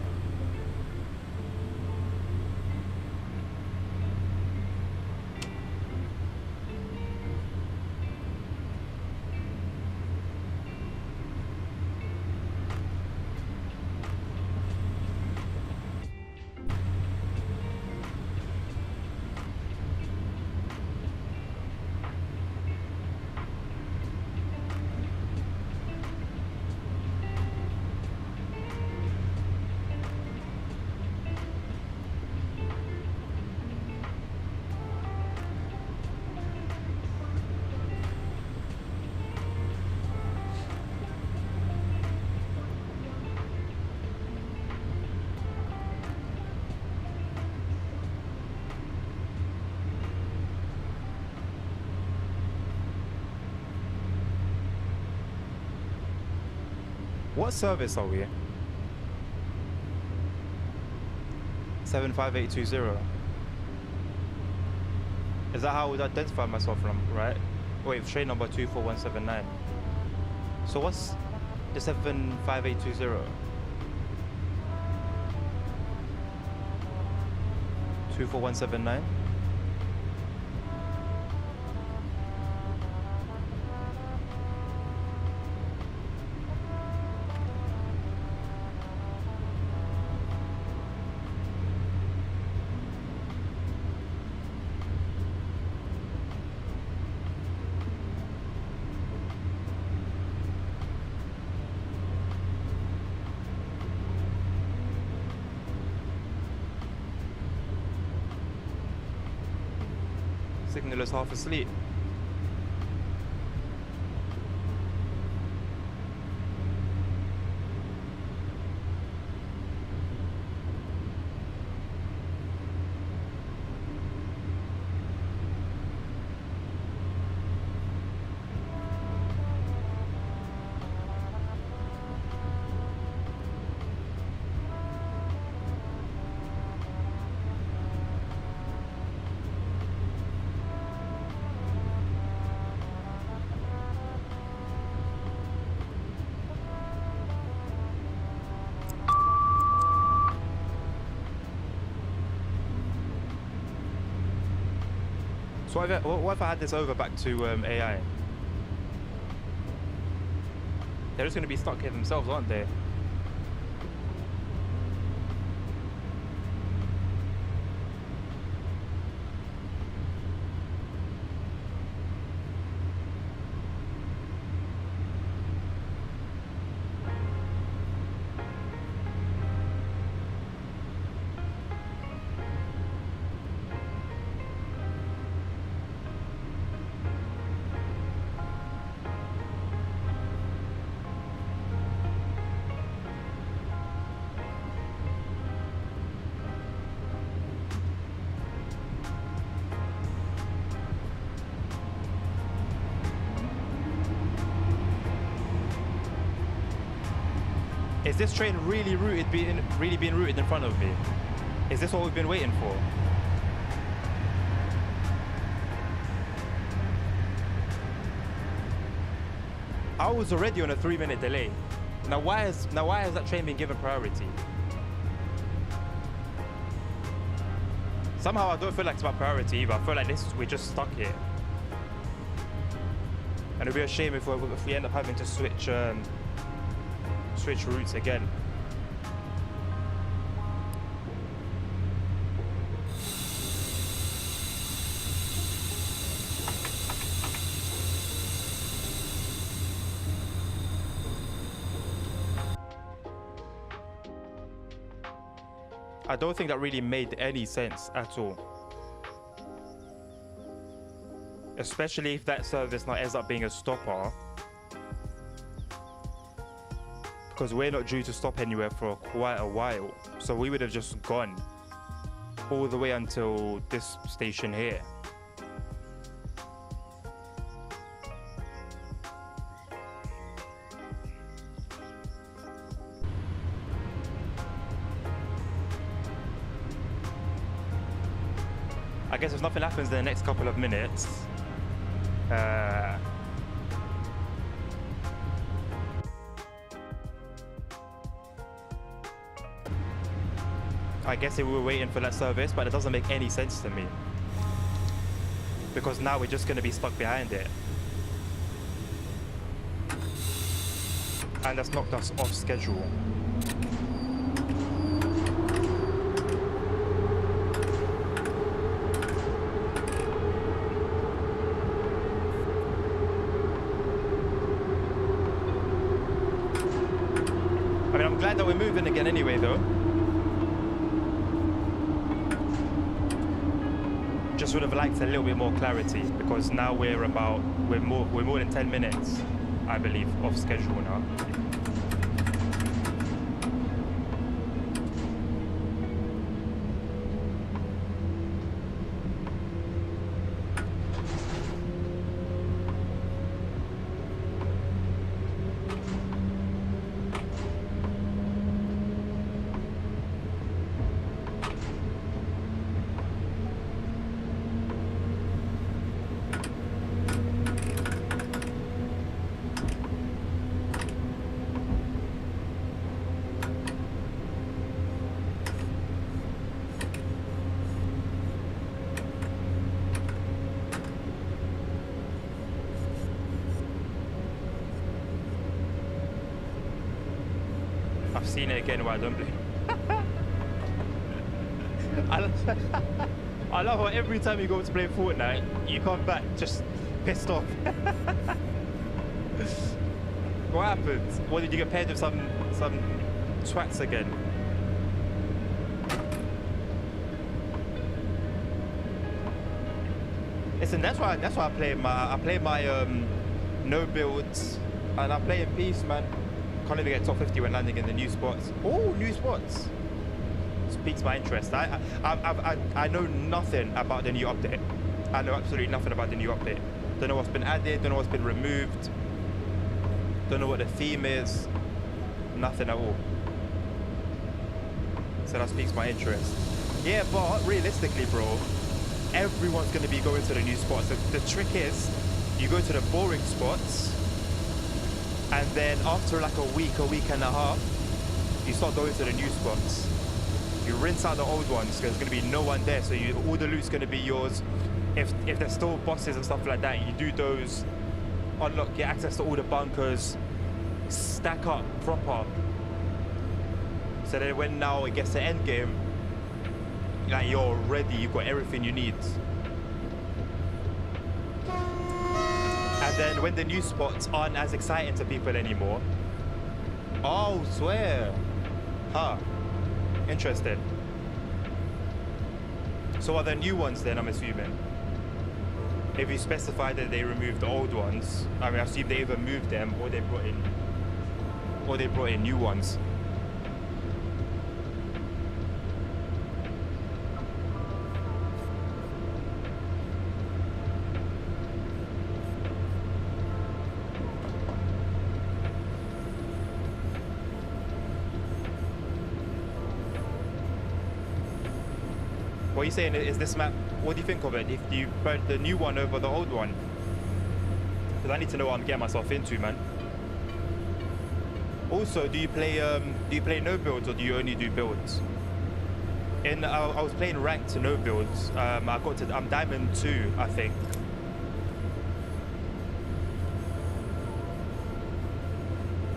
What service are we? 75820. Is that how I would identify myself from, right? Wait, train number 24179. So what's the 75820? 24179? Signaler's half asleep. So what if I had this over back to AI? They're just going to be stuck here themselves, aren't they? Is this train really being routed in front of me? Is this what we've been waiting for? I was already on a 3-minute delay. Now why has that train been given priority? Somehow I don't feel like it's about priority either. I feel like we're just stuck here. And it'd be a shame if we end up having to switch routes again. I don't think that really made any sense at all. Especially if that service now ends up being a stopper. Because we're not due to stop anywhere for quite a while. So we would have just gone all the way until this station here. I guess if nothing happens in the next couple of minutes, I guess we were waiting for that service, but it doesn't make any sense to me. Because now we're just going to be stuck behind it. And that's knocked us off schedule. I mean, I'm glad that we're moving again anyway, though. Just would have liked a little bit more clarity, because now we're more than 10 minutes, I believe, off schedule now. I've seen it again where I don't believe. I love how every time you go to play Fortnite, you come back just pissed off. What happened? What, did you get paired with some twats again? Listen, that's why I play my no builds, and I play in peace, man. Can't even get top 50 when landing in the new spots. Oh, new spots! This piques my interest. I know nothing about the new update. I know absolutely nothing about the new update. Don't know what's been added. Don't know what's been removed. Don't know what the theme is. Nothing at all. So that piques my interest. Yeah, but realistically, bro, everyone's going to be going to the new spots. The trick is, you go to the boring spots, and then after like a week and a half, you start going to the new spots. You rinse out the old ones, because there's going to be no one there, so all the loot's going to be yours. If there's still bosses and stuff like that, you do those, unlock, get access to all the bunkers, stack up proper. So then when now it gets to end game, like you're ready, you've got everything you need. And then when the new spots aren't as exciting to people anymore. Oh, swear. Huh. Interesting. So are there new ones then, I'm assuming? If you specify that they removed the old ones, I mean, I assume they either moved them or they brought in new ones. What are you saying? Is this map, what do you think of it? If you put the new one over the old one? Because I need to know what I'm getting myself into, man. Also, do you play no builds or do you only do builds? I was playing ranked to no builds. I'm diamond 2, I think.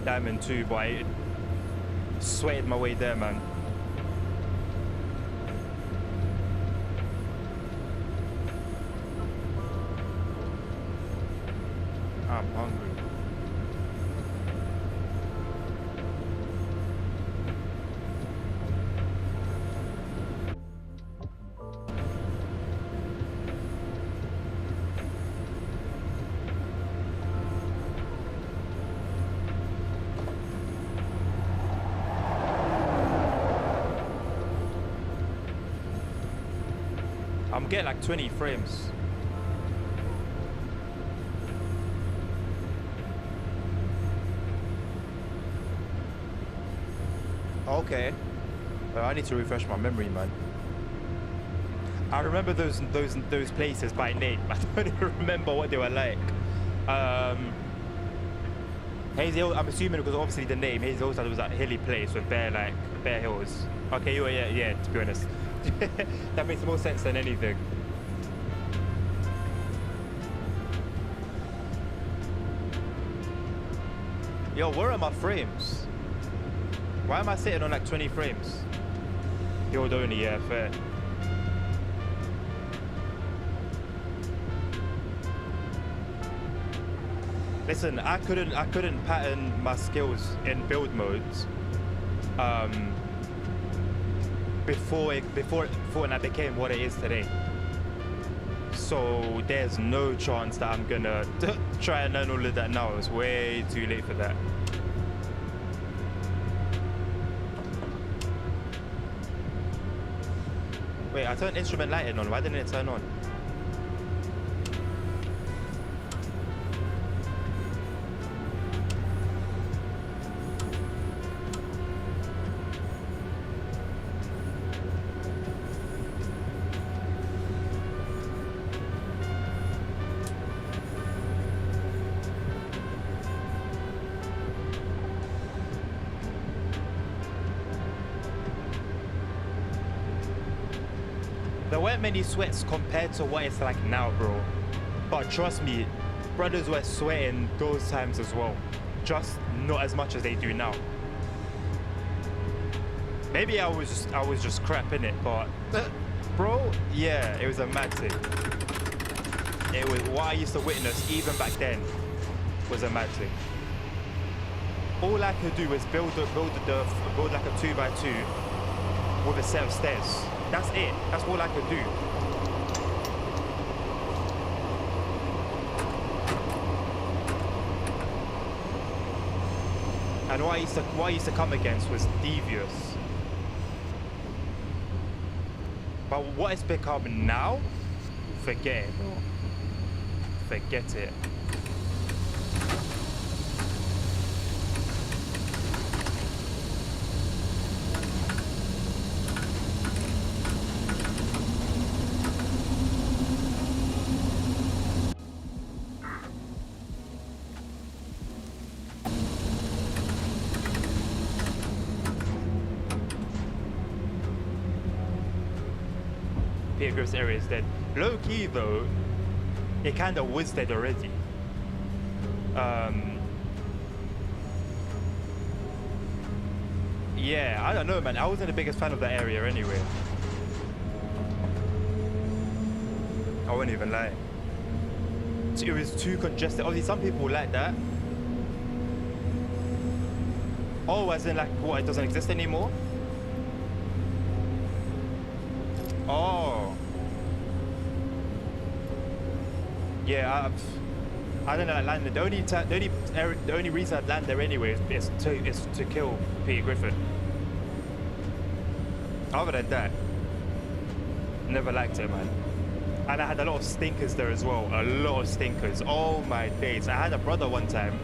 Diamond 2, but I sweated my way there, man. I'm hungry. I'm getting like 20 frames. Okay. Well, I need to refresh my memory, man. I remember those places by name. I don't even remember what they were like. Hazy Hill, I'm assuming because obviously the name Hazy Hill was that hilly place with bare hills. Okay, yeah, to be honest. That makes more sense than anything. Yo, where are my frames? Why am I sitting on like 20 frames? Build only, yeah, fair. Listen, I couldn't pattern my skills in build modes before Fortnite became what it is today. So there's no chance that I'm gonna try and learn all of that now. It's way too late for that. Wait, I turned instrument lighting on. Why didn't it turn on? There weren't many sweats compared to what it's like now, bro. But trust me, brothers were sweating those times as well. Just not as much as they do now. Maybe I was just crap in it, but bro, yeah, it was a mad thing. It was what I used to witness even back then was a mad thing. All I could do was build like a 2x2 with a set of stairs. That's it. That's all I could do. And what I used to come against was devious. But what it's become now, forget it, bro. Forget it. Peter Griff's area is dead. Low key though, it kind of was dead already. Yeah, I don't know, man. I wasn't the biggest fan of that area anyway. I won't even lie. It was too congested. Obviously, some people like that. Oh, as in like what? It doesn't exist anymore? Oh. Yeah, I don't know. Land. The only reason I'd land there anyway is to kill Peter Griffin. Other than that, never liked it, man. And I had a lot of stinkers there as well. A lot of stinkers. Oh my days. I had a brother one time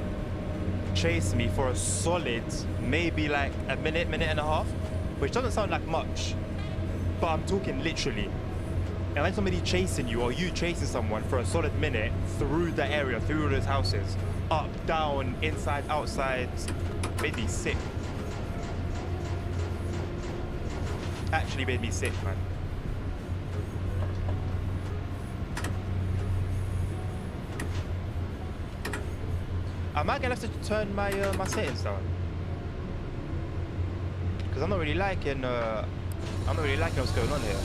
chase me for a solid, maybe like a minute and a half, which doesn't sound like much, but I'm talking literally. And when somebody chasing you or you chasing someone for a solid minute through the area, through all those houses, up, down, inside, outside. Made me sick. Actually made me sick, man. Am I gonna have to turn my my settings down? Because I'm not really liking what's going on here.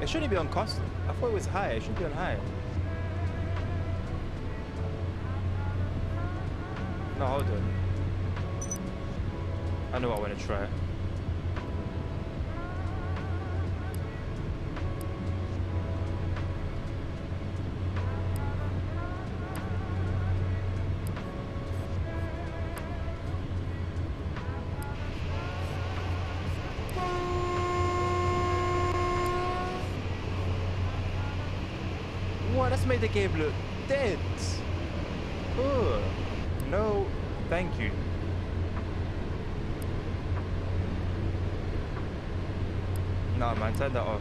It shouldn't be on custom. I thought it was high. It should be on high. No, hold on. I know what I want to try. What? That's made the game look dead. Oh, no, thank you. Nah, man, turn that off.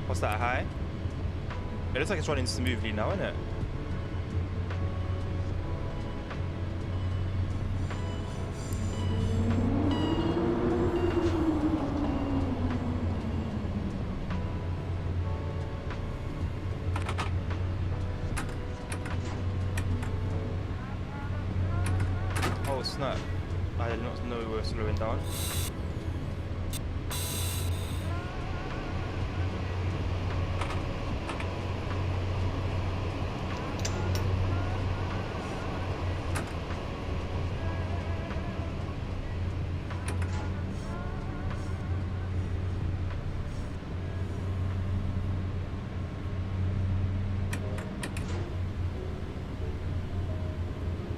What's that, high? It looks like it's running smoothly now, isn't it? Oh, snap. I did not know we were slowing down.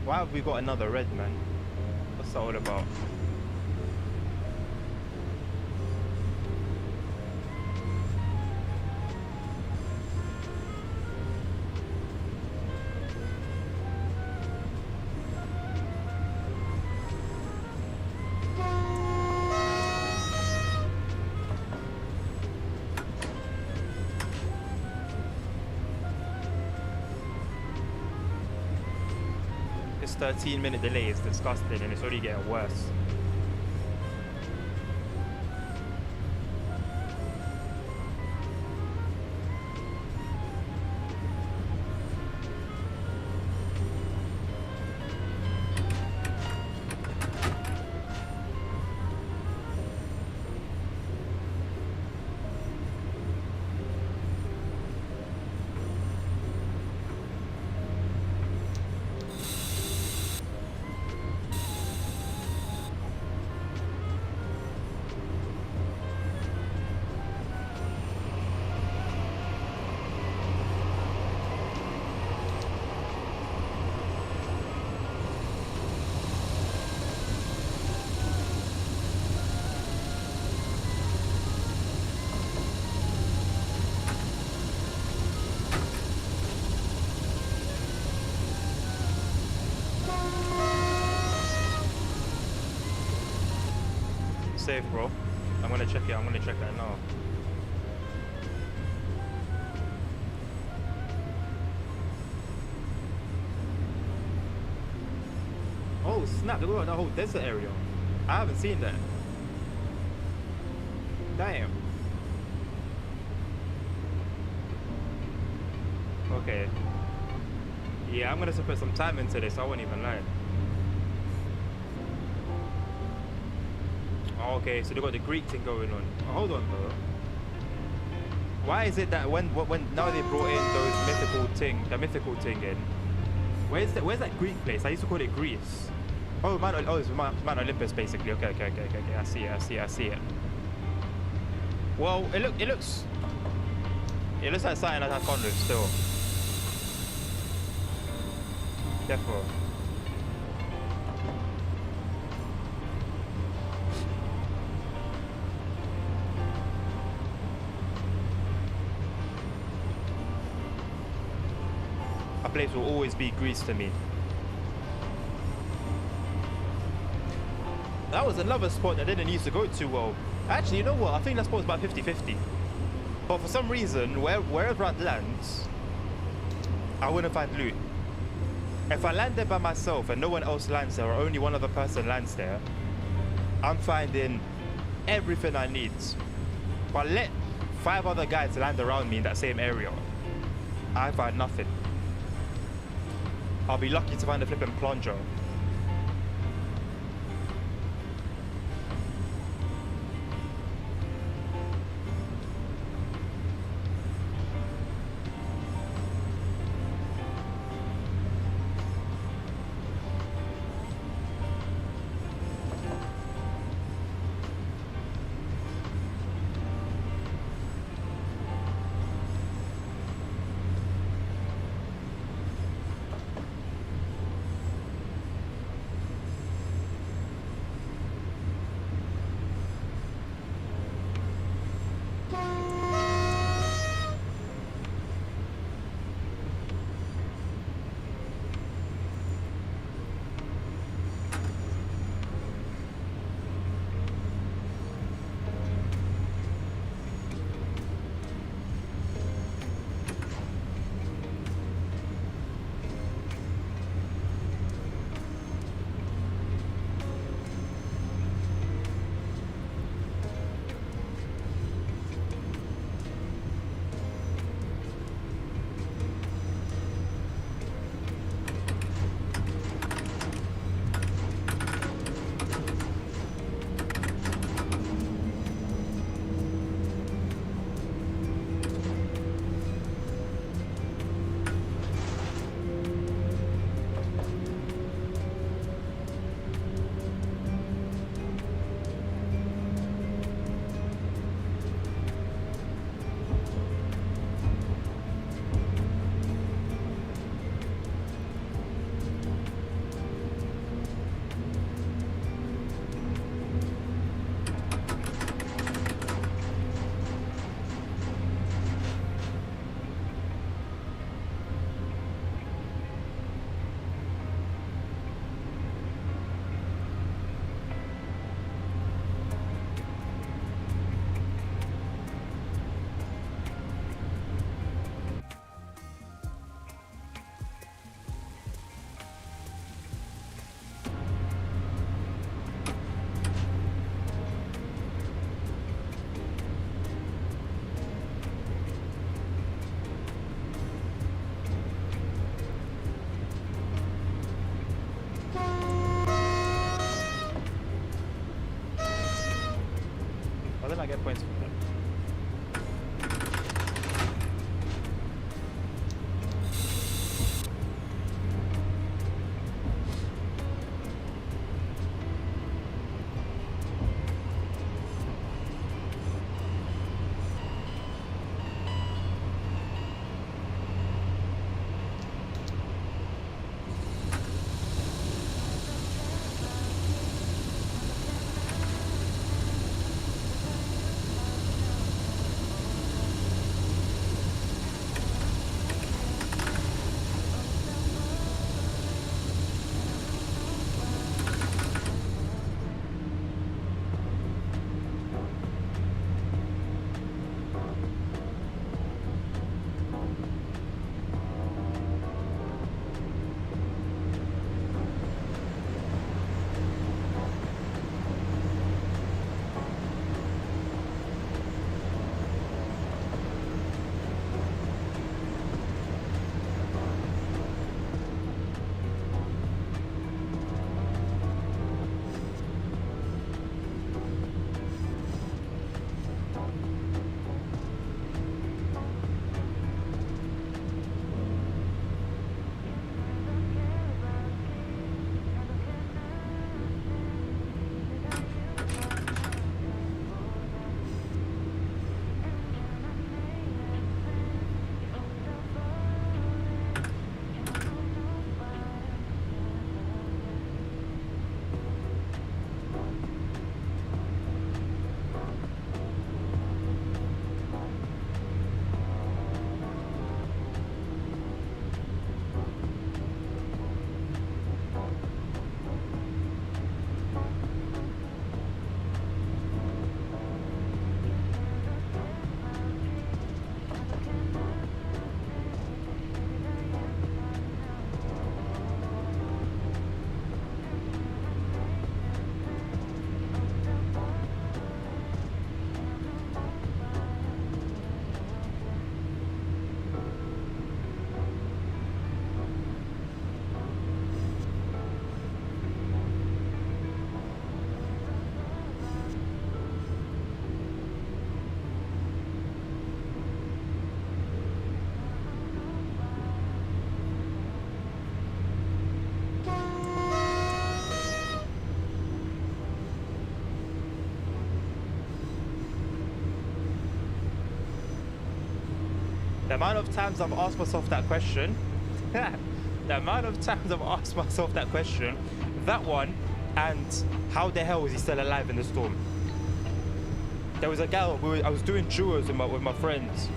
Why have we got another red, man? What's that all about? This 13-minute delay is disgusting and it's already getting worse. Safe, bro. I'm gonna check it. I'm gonna check that now. Oh snap! Look at that whole desert area. I haven't seen that. Damn. Okay. Yeah, I'm gonna have to put some time into this. I won't even lie. Oh, okay, so they got the Greek thing going on. Oh, hold on though. Why is it that when now they brought in the mythical thing in? Where's that Greek place? I used to call it Greece. Oh, it's Mount Olympus basically. Okay. I see it. Well, it looks like something that I can't do still. Therefore. place will always be Greece to me. That was another spot I didn't used to go to well. Actually, you know what? I think that spot was about 50-50. But for some reason, wherever I'd land, I wouldn't find loot. If I land there by myself and no one else lands there, or only one other person lands there, I'm finding everything I need. But let 5 other guys land around me in that same area, I find nothing. I'll be lucky to find a flipping plunger. I get points from that. The amount of times I've asked myself that question, the amount of times I've asked myself that question, that one, and how the hell was he still alive in the storm? There was a guy, I was doing duos with my friends,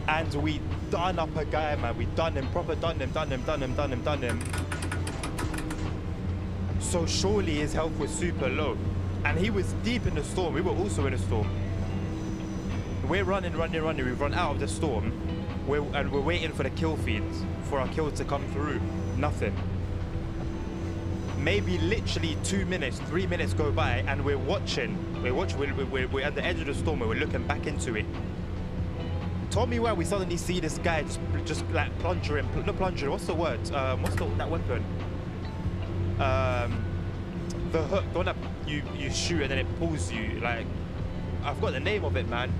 and we done up a guy, man. We done him, proper done him. So surely his health was super low. And he was deep in the storm. We were also in a storm. We're running. We've run out of the storm. We're waiting for the kill feeds, for our kills to come through. Nothing. Maybe literally 2 minutes, 3 minutes go by, and we're watching. We're at the edge of the storm, and we're looking back into it. Tell me why we suddenly see this guy just like plunging. Not plunging. What's the word? What's that weapon? The hook, the one that you shoot and then it pulls you. Like, I've got the name of it, man.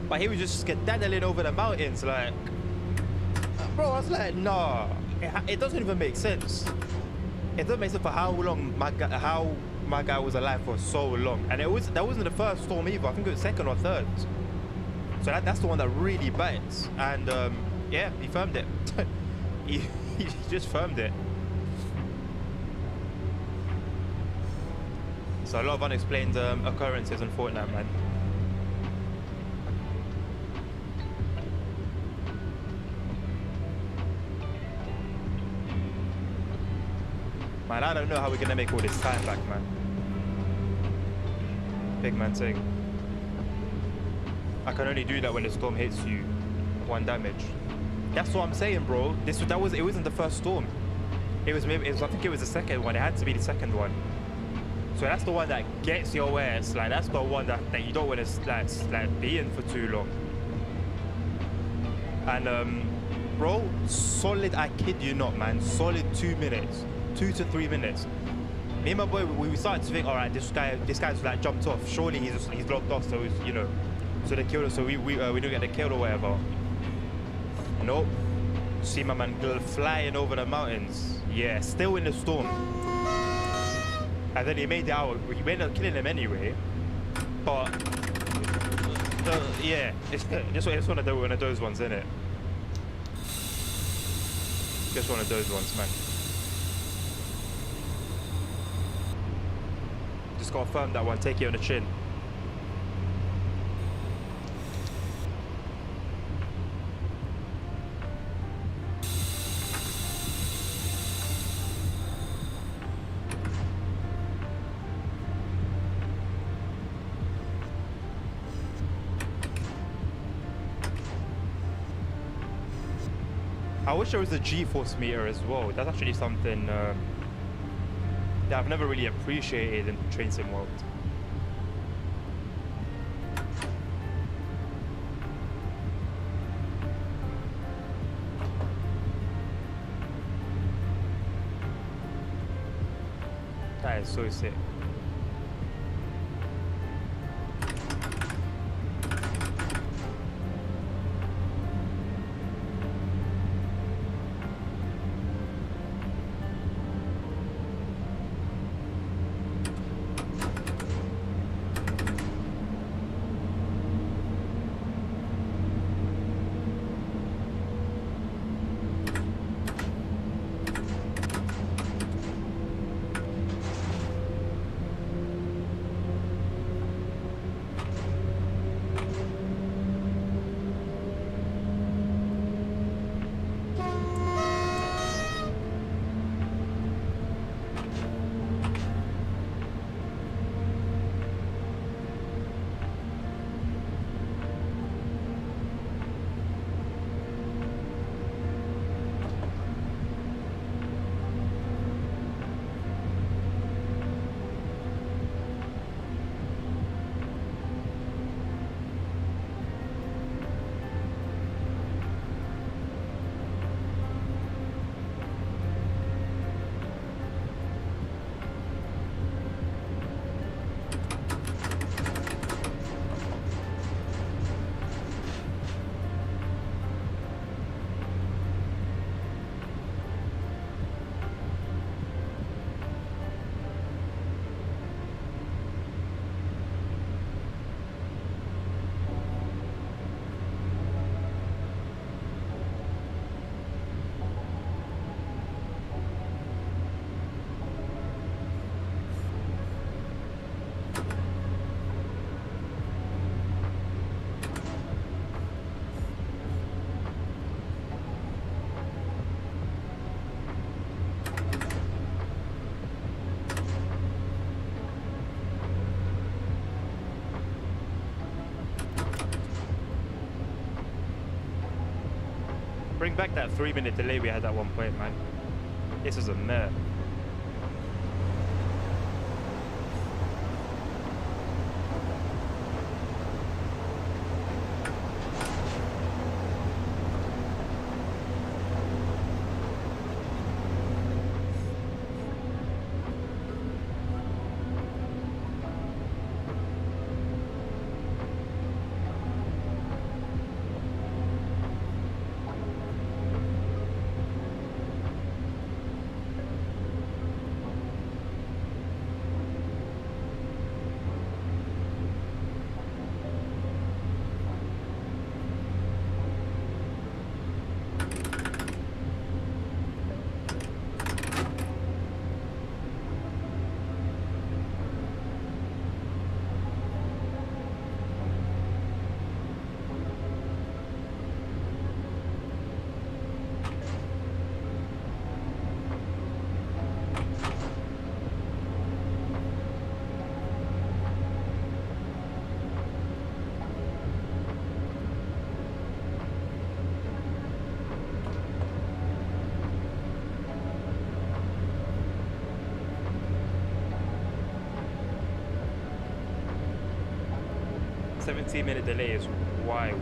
But he was just skedaddling over the mountains, like, bro. I was like, nah, it doesn't even make sense. It doesn't make sense for how long my guy was alive for so long, and that wasn't the first storm either. I think it was second or third. So that's the one that really bites, and yeah, he firmed it. he just firmed it. So a lot of unexplained occurrences in Fortnite, man. Man, I don't know how we're gonna make all this time back, man. Big man thing. I can only do that when the storm hits you. 1 damage. That's what I'm saying, bro. It wasn't the first storm. I think it was the second one. It had to be the second one. So that's the one that gets your ass. Like, that's the one that you don't want to like be in for too long. And bro, solid, I kid you not, man, solid 2 minutes, 2 to 3 minutes. Me and my boy, we started to think, all right, this guy's like jumped off. Surely he's locked off, so you know, so they killed us. So we don't get the kill or whatever. Nope. See my man flying over the mountains. Yeah, still in the storm. And then he made it out. We ended up killing him anyway. But yeah, it's one of those ones, isn't it? Just one of those ones, man. Just gotta firm that one. Take it on the chin. I wish there was a G-force meter as well. That's actually something that I've never really appreciated in Train Sim World. That is so sick. Bring back that 3-minute delay we had at one point, man. This is a mess. A 17-minute delay is wild.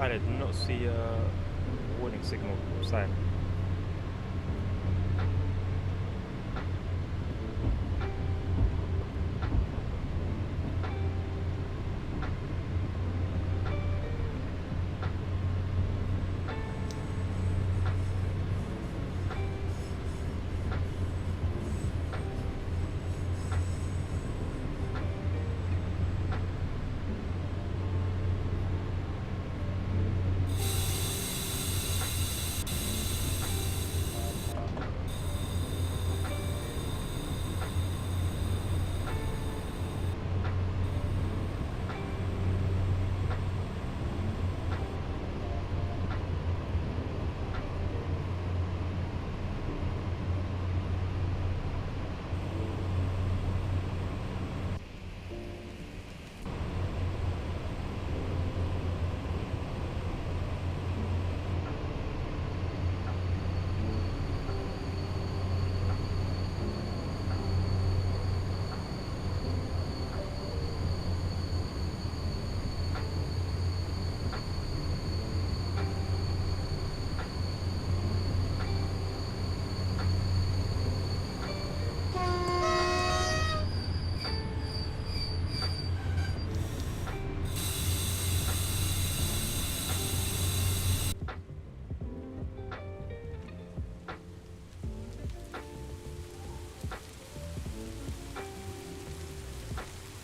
pilot, do not see a warning signal sign.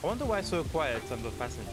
I wonder why it's so quiet in terms of passengers.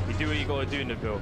You do what you gotta do, Nabil.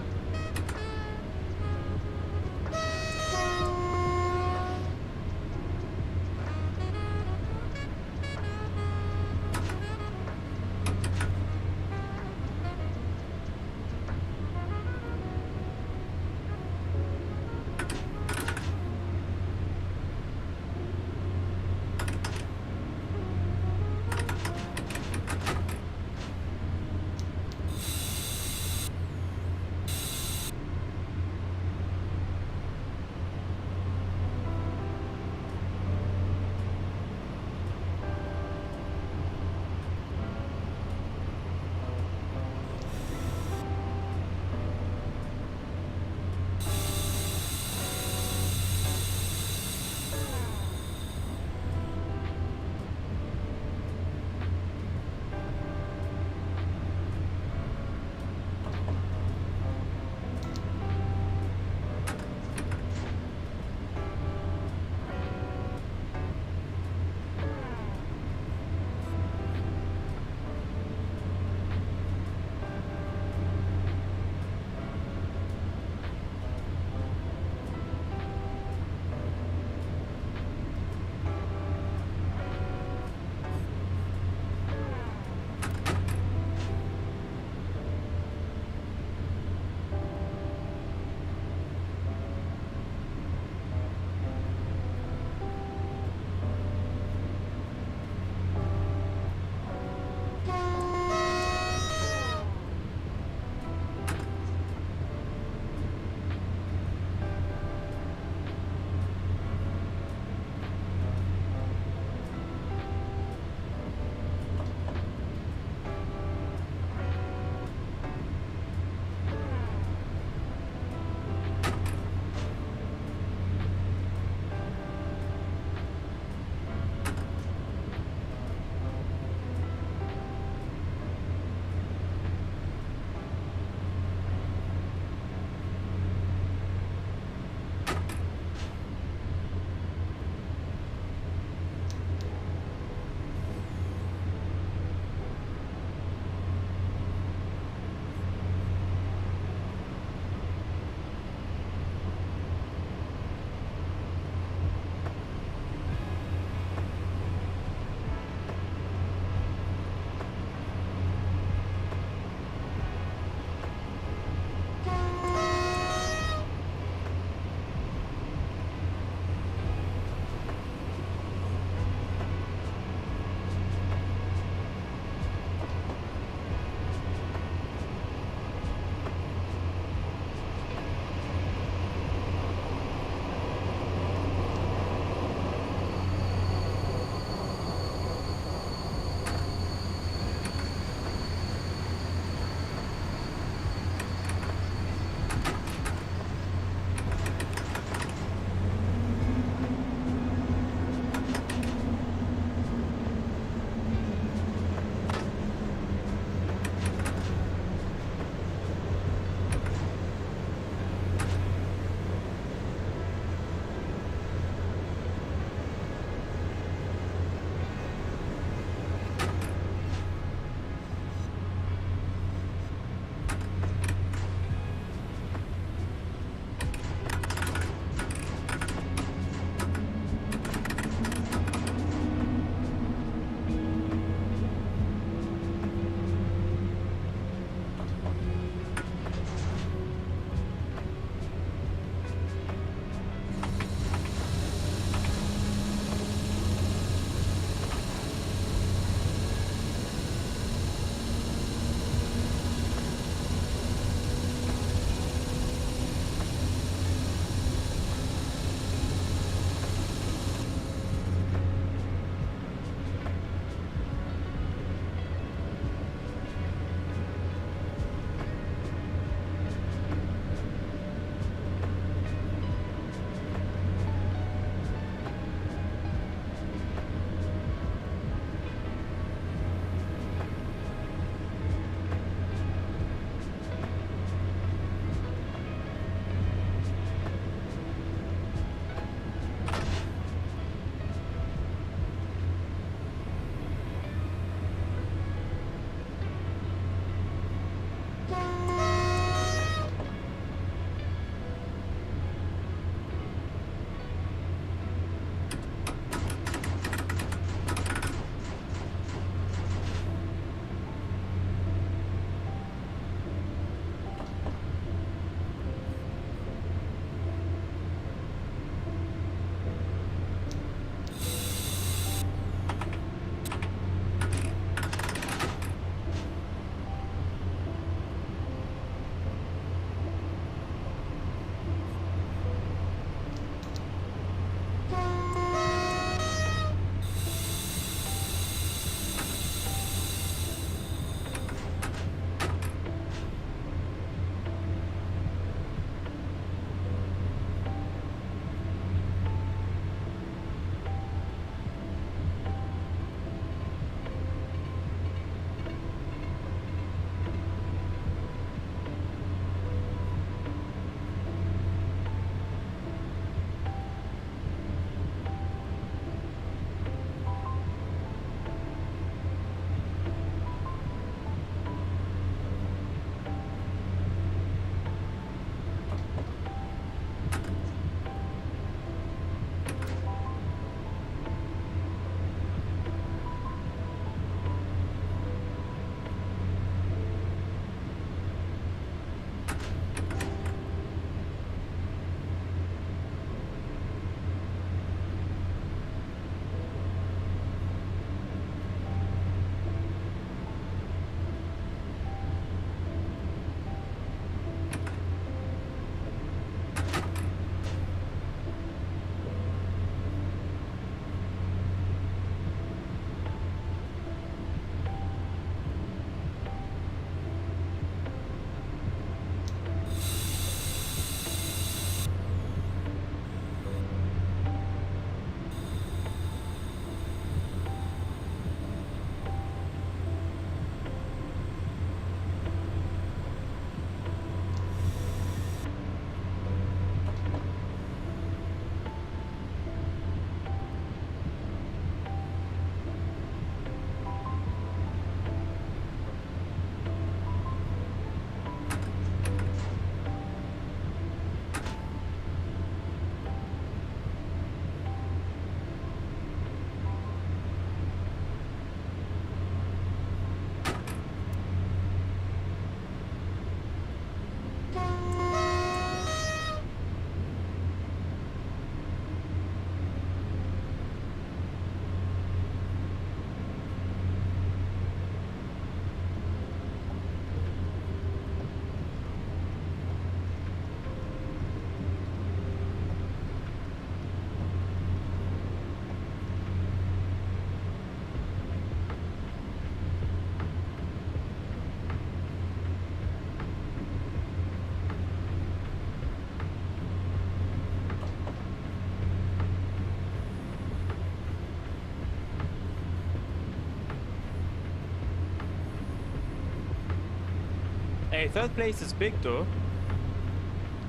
Hey, third place is big though.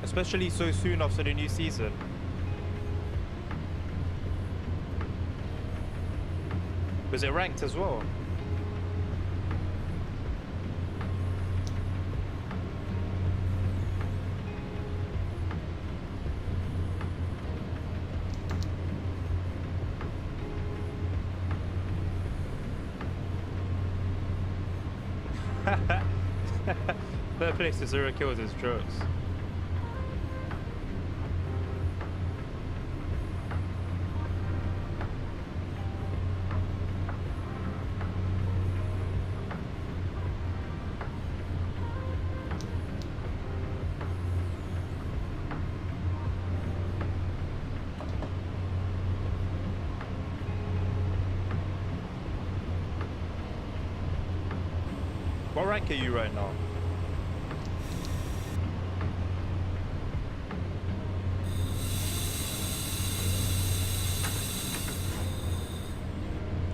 Especially so soon after the new season. Was it ranked as well? Third place to 0 kills is jokes. What rank are you right now?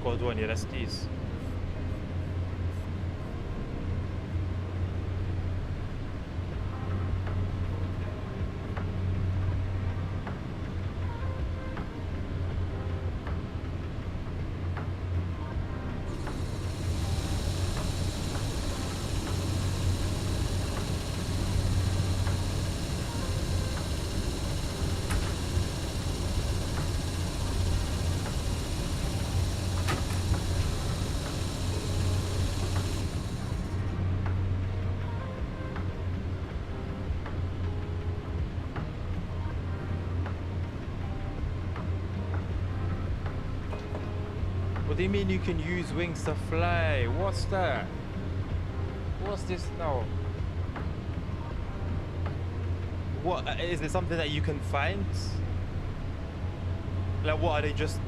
God 1, yeah, that's these. What do you mean you can use wings to fly? What's that? What's this now? What is there something that you can find? Like what, are they just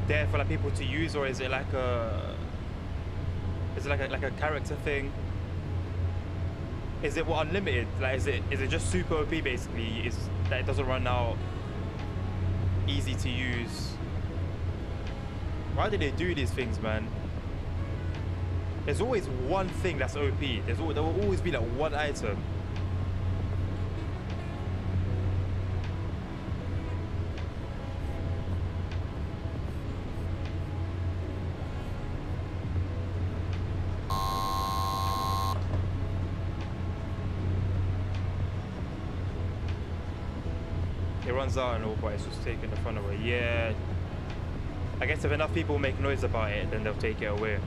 there for like people to use, or is it like a like a character thing? Is it what, unlimited? Like is it just super OP basically? Is that it doesn't run out, easy to use? Why do they do these things, man? There's always one thing that's OP. There will always be like one item. It runs out and all, but it's just taking the fun away. Yeah. I guess if enough people make noise about it, then they'll take it away.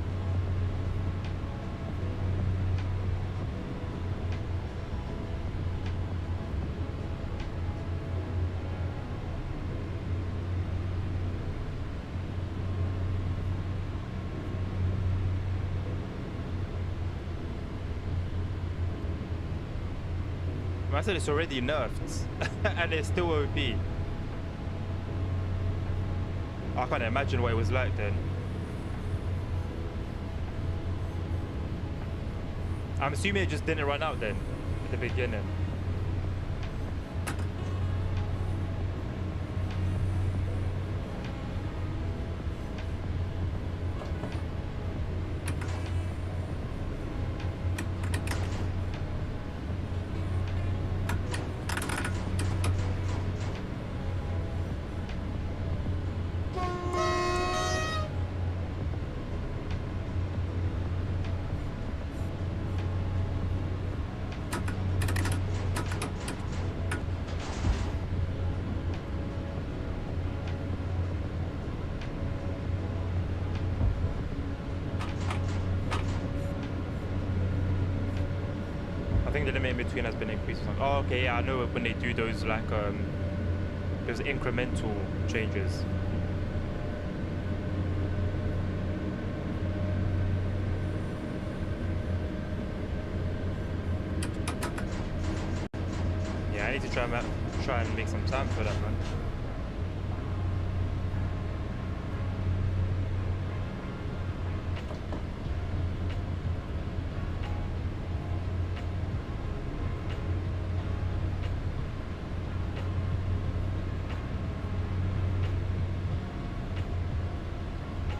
I said it's already nerfed and it's still OP. I can't imagine what it was like then. I'm assuming it just didn't run out then at the beginning. I think the limit in between has been increased. Oh, okay, yeah, I know when they do those like those incremental changes. Yeah, I need to try and make some time for that, man.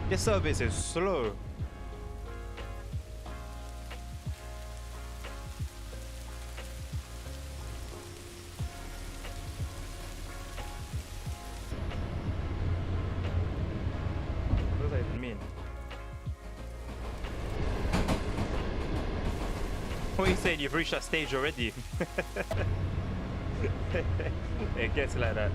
This service is slow. What are you saying? You've reached that stage already? It gets like that.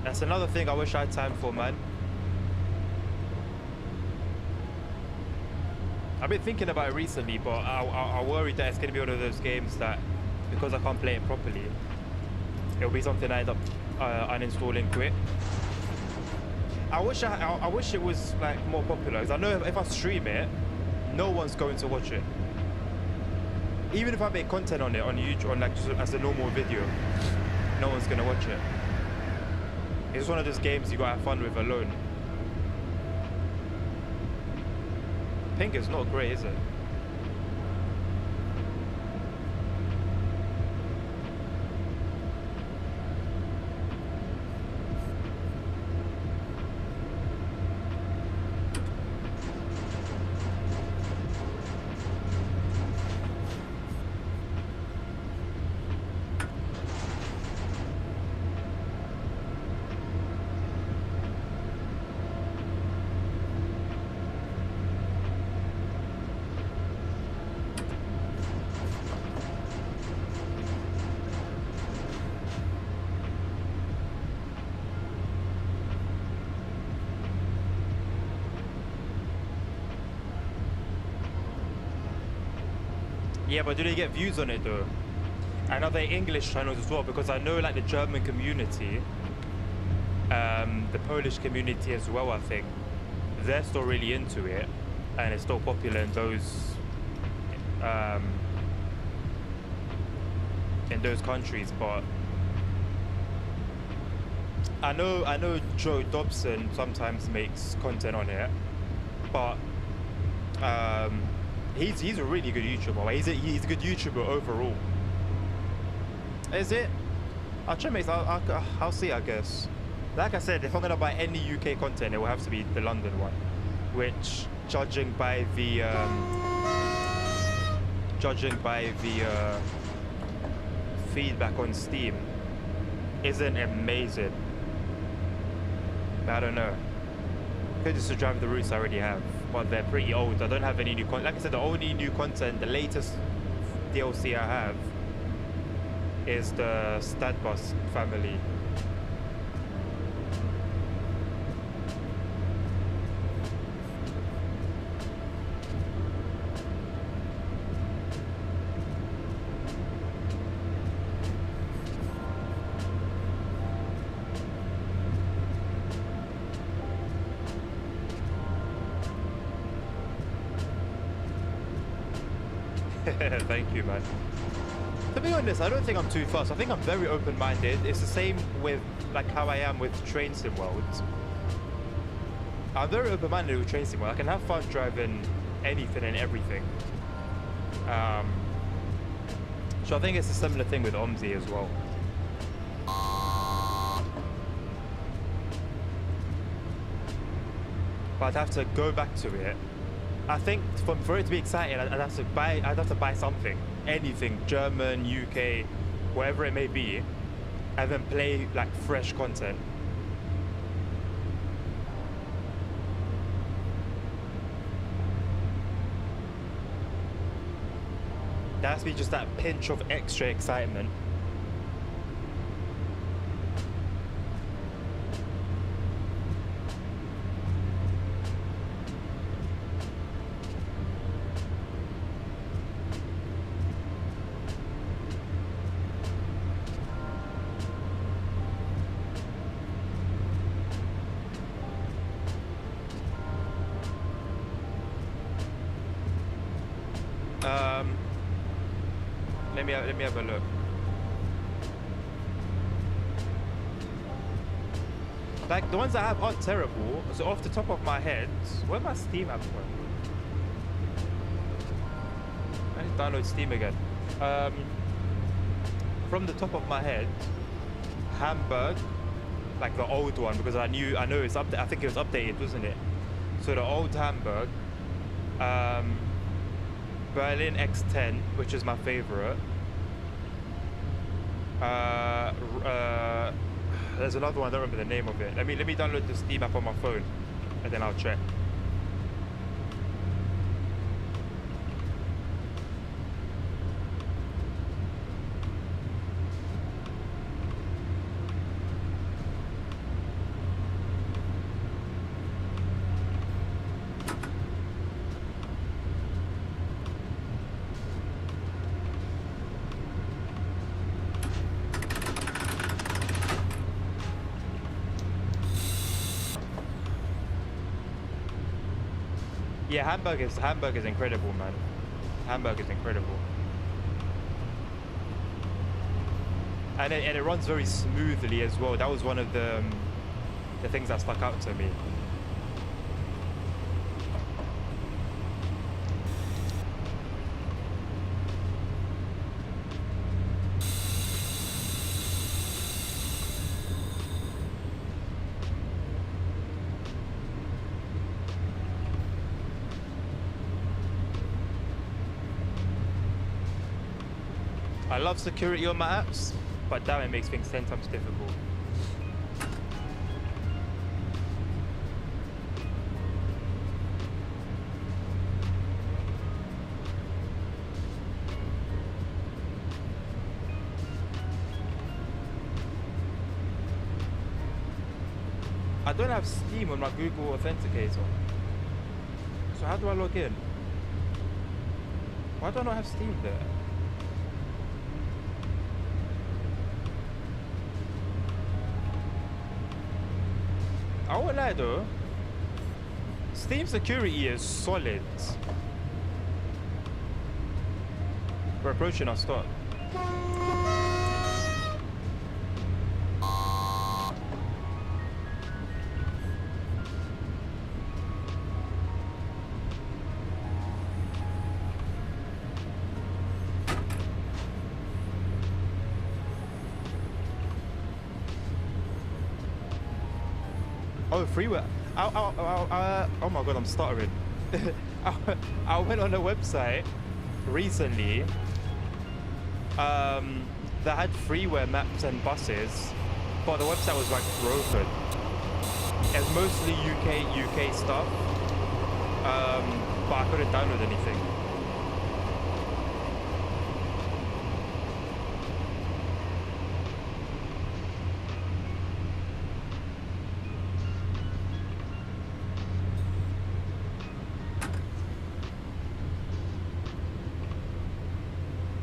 That's another thing I wish I had time for, man. I've been thinking about it recently, but I worry that it's going to be one of those games that, because I can't play it properly, it'll be something I end up uninstalling quick. I wish it was like more popular, because I know if I stream it, no one's going to watch it. Even if I make content on it on YouTube, on like just as a normal video, no one's going to watch it. It's one of those games you gotta have fun with alone. Ping is not great, is it? Yeah, but do they get views on it though? And are they English channels as well? Because I know like the German community, the Polish community as well, I think, they're still really into it and it's still popular in those countries. But I know Joe Dobson sometimes makes content on it, but he's a really good YouTuber. He's a good YouTuber overall. Is it? I'll see, I guess. Like I said, if I'm gonna buy any UK content, it will have to be the London one, which, judging by the feedback on Steam, isn't amazing. I don't know. Could just drive the routes I already have, but they're pretty old. I don't have any new content. Like I said, the only new content, the latest DLC I have, is the Stadbus family. Thank you, man. To be honest, I don't think I'm too fast. I think I'm very open-minded. It's the same with like how I am with Train Sim World. I'm very open-minded with Train Sim World. I can have fun driving anything and everything. So I think it's a similar thing with OMSI as well. But I'd have to go back to it. I think for it to be exciting, I'd have to buy something, anything, German, UK, whatever it may be, and then play like fresh content. There has to be just that pinch of extra excitement. Let me have a look. Like the ones I have aren't terrible. So off the top of my head, where my Steam apps from? I need to download Steam again. From the top of my head, Hamburg, like the old one, because I know it's up. I think it was updated, wasn't it? So the old Hamburg, Berlin X10, which is my favorite. There's another one, I don't remember the name of it. Let me download the Steam app on my phone and then I'll check. Yeah, Hamburg is incredible, man. Hamburg is incredible, and it runs very smoothly as well. That was one of the things that stuck out to me. I love security on my apps, but damn, it makes things 10 times difficult. I don't have Steam on my Google Authenticator. So how do I log in? Why do I not have Steam there? I won't lie though, Steam security is solid. We're approaching our stop. Oh, freeware. Oh my god, I'm stuttering. I went on a website recently that had freeware maps and buses, but the website was like broken. It's mostly UK stuff, but I couldn't download anything.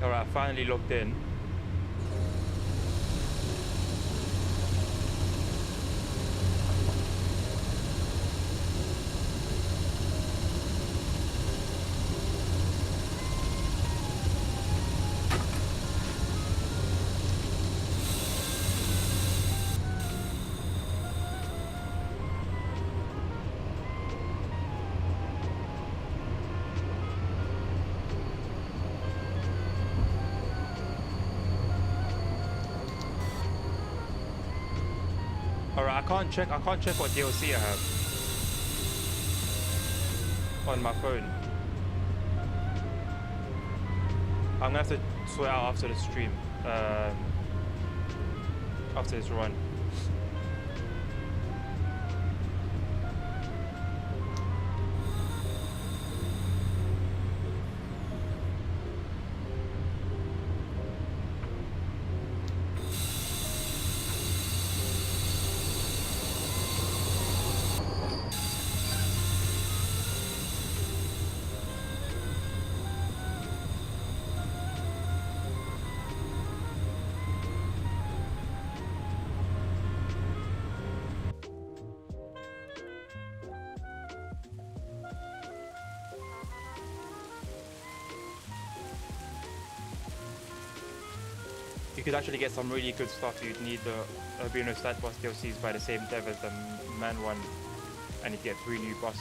Alright, I finally logged in. Alright, I can't check what DLC I have on my phone. I'm gonna have to sort it out after the stream, after this run. you could actually get some really good stuff. You'd need the Urbino Stat Bus DLCs by the same dev as the Man one, and you get 3 new bus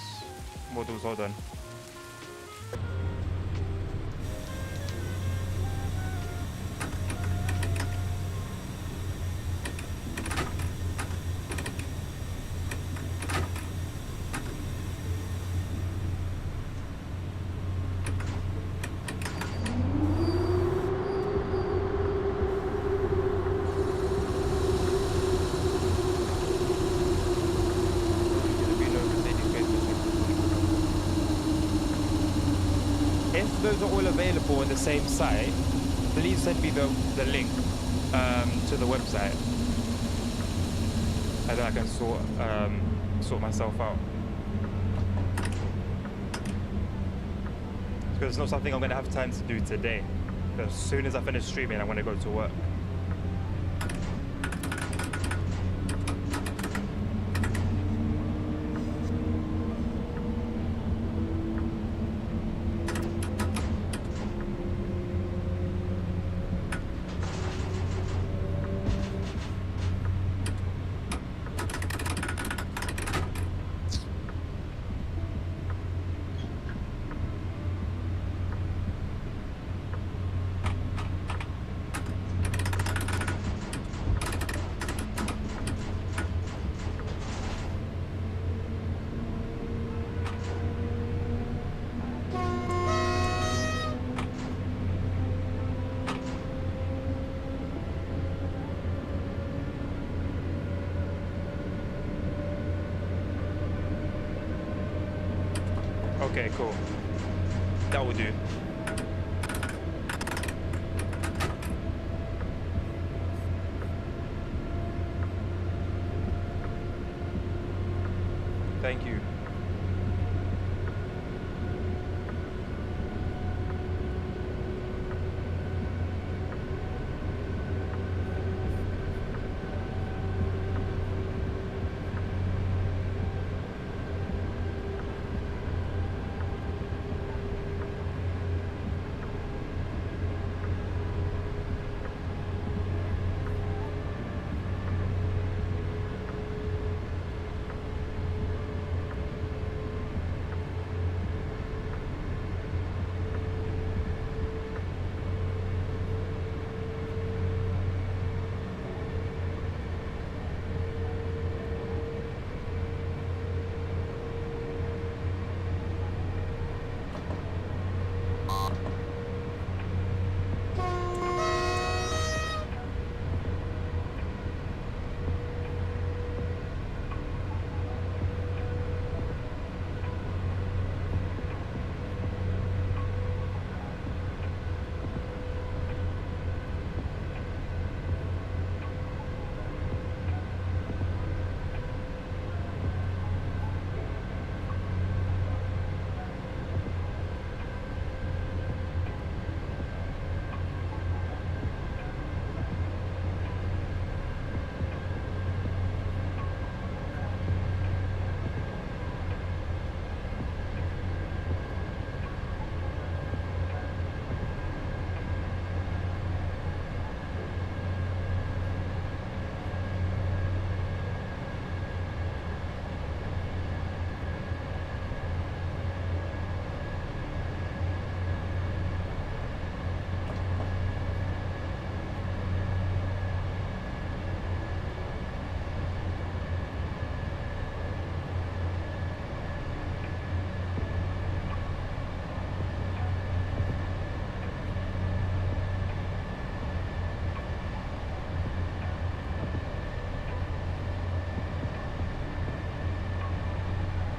models. Hold on. If those are all available on the same site, please send me the link to the website, and then I can sort myself out. Because it's not something I'm gonna have time to do today. As soon as I finish streaming, I'm gonna go to work. Okay, cool. That will do. Thank you.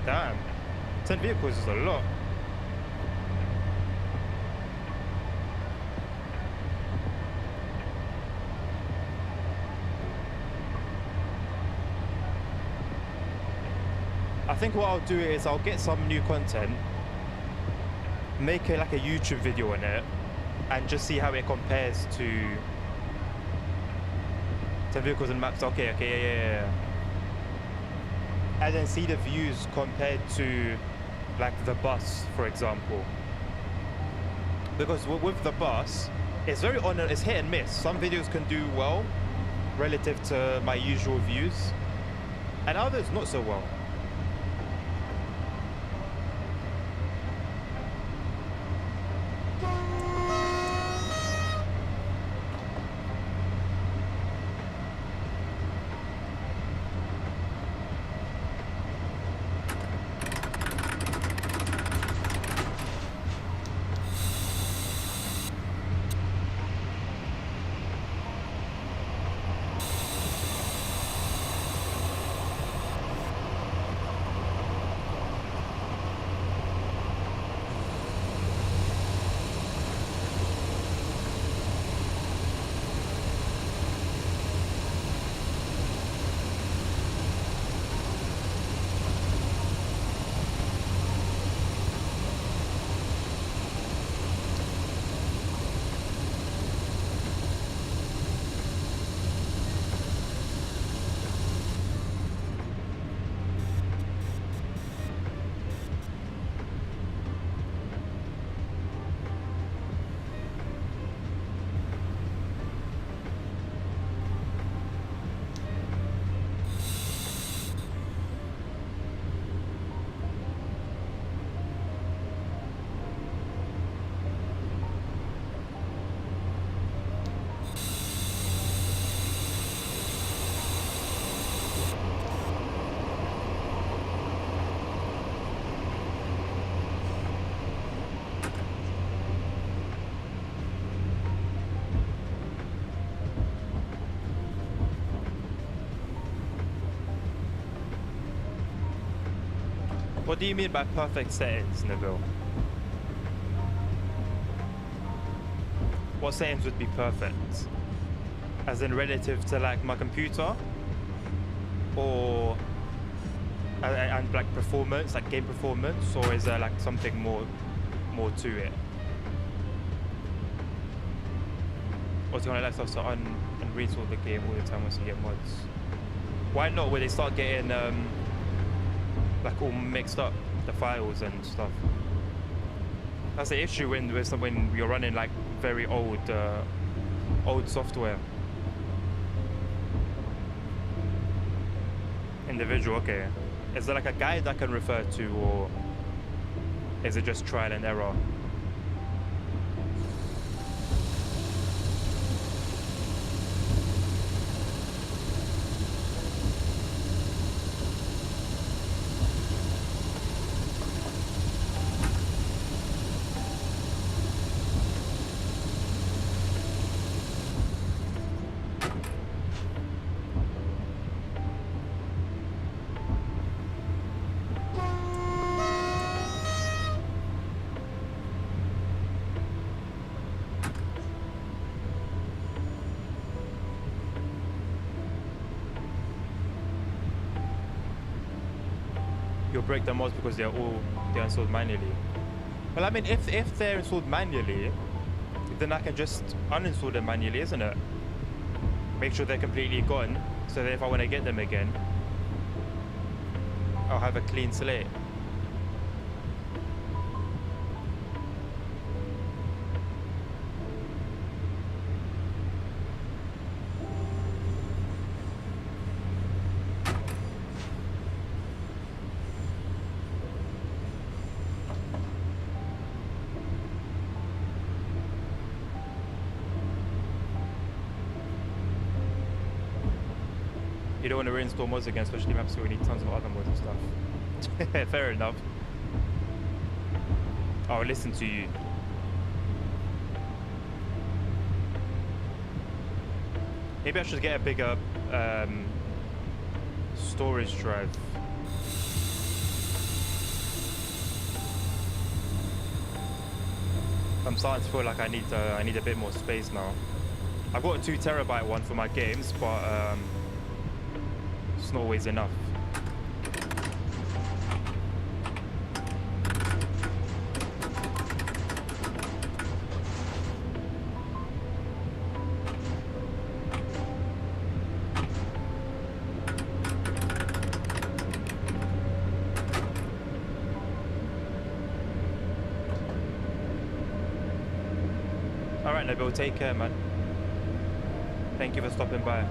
Damn, 10 vehicles is a lot. I think what I'll do is I'll get some new content, make it like a YouTube video on it, and just see how it compares to 10 vehicles and maps. Okay, yeah. And then see the views compared to like the bus, for example. Because with the bus, It's very on. It's hit and miss. Some videos can do well relative to my usual views, and others not so well. What do you mean by perfect settings, Neville? What settings would be perfect? As in relative to like my computer? Or and like performance, like game performance, or is there like something more to it? Or do you want to let stuff start on and reinstall the game all the time once you get mods? Why not when they start getting like all mixed up, the files and stuff? That's the issue when you're running like very old software. Individual, okay. Is there like a guide I can refer to, or is it just trial and error? You'll break the mods because they're installed manually. Well, I mean, if they're installed manually, then I can just uninstall them manually, isn't it? Make sure they're completely gone, so that if I want to get them again, I'll have a clean slate. You don't want to reinstall mods again, especially maps where we need tons of other mods and stuff. Fair enough. I'll listen to you. Maybe I should get a bigger storage drive. I'm starting to feel like I need a bit more space now. I've got a 2 terabyte one for my games, but it's not always enough. right, Nabil, take care, man. Thank you for stopping by.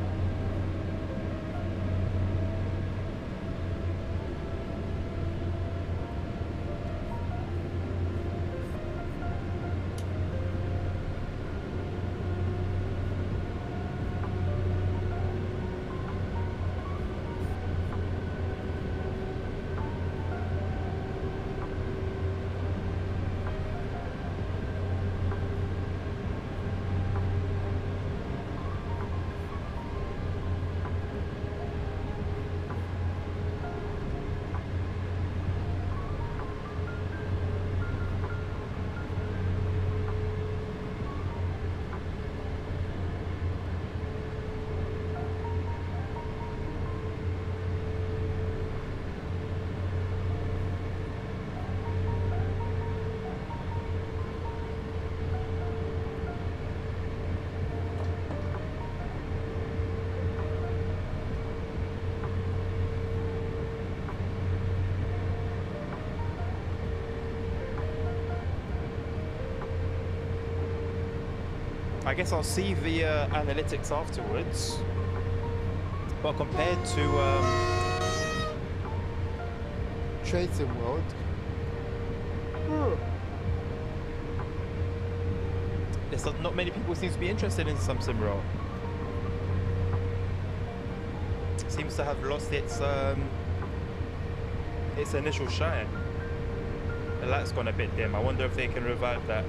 I guess I'll see the analytics afterwards. But compared to Trading World, there's not many people seem to be interested in some SimRail. Seems to have lost its initial shine. The light's gone a bit dim. I wonder if they can revive that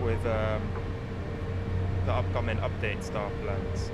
with the upcoming update star plans.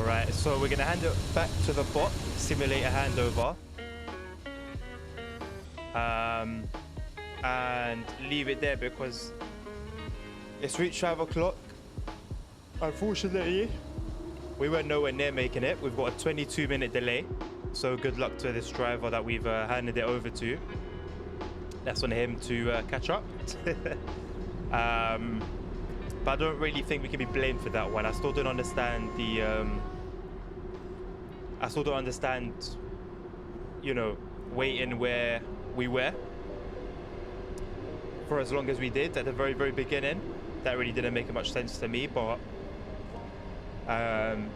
All right, so we're gonna hand it back to the bot, simulate a handover, and leave it there because it's reached 5 o'clock. Unfortunately, we weren't nowhere near making it. We've got a 22-minute delay, so good luck to this driver that we've handed it over to. That's on him to catch up. But I don't really think we can be blamed for that one. I still don't understand the you know, waiting where we were for as long as we did at the very, very beginning. That really didn't make much sense to me, but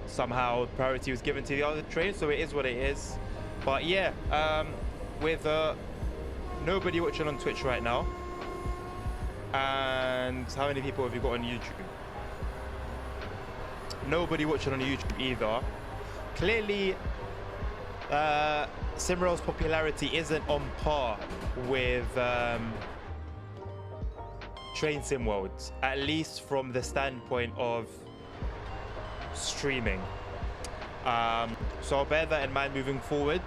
somehow priority was given to the other train, so it is what it is. But yeah, with nobody watching on Twitch right now, and how many people have you got on YouTube? Nobody watching on YouTube either. Clearly, SimRail's popularity isn't on par with Train Sim World, at least from the standpoint of streaming. So I'll bear that in mind moving forward.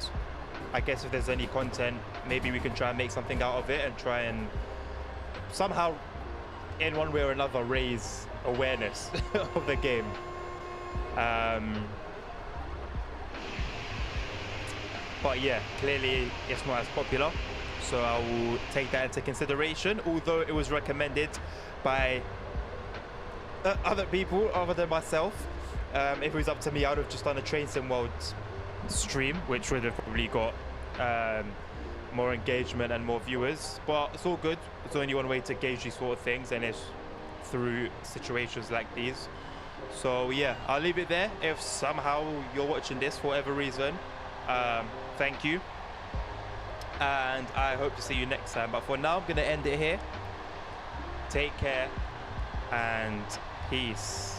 I guess if there's any content, maybe we can try and make something out of it and try and somehow, in one way or another, raise awareness of the game. But yeah, clearly it's not as popular, so I will take that into consideration, although it was recommended by other people other than myself. If it was up to me, I would have just done a Train Sim World stream, which would have probably got more engagement and more viewers, but it's all good. It's only one way to gauge these sort of things, and it's through situations like these. So yeah, I'll leave it there. If somehow you're watching this for whatever reason, thank you, and I hope to see you next time. But for now, I'm gonna end it here. Take care and peace.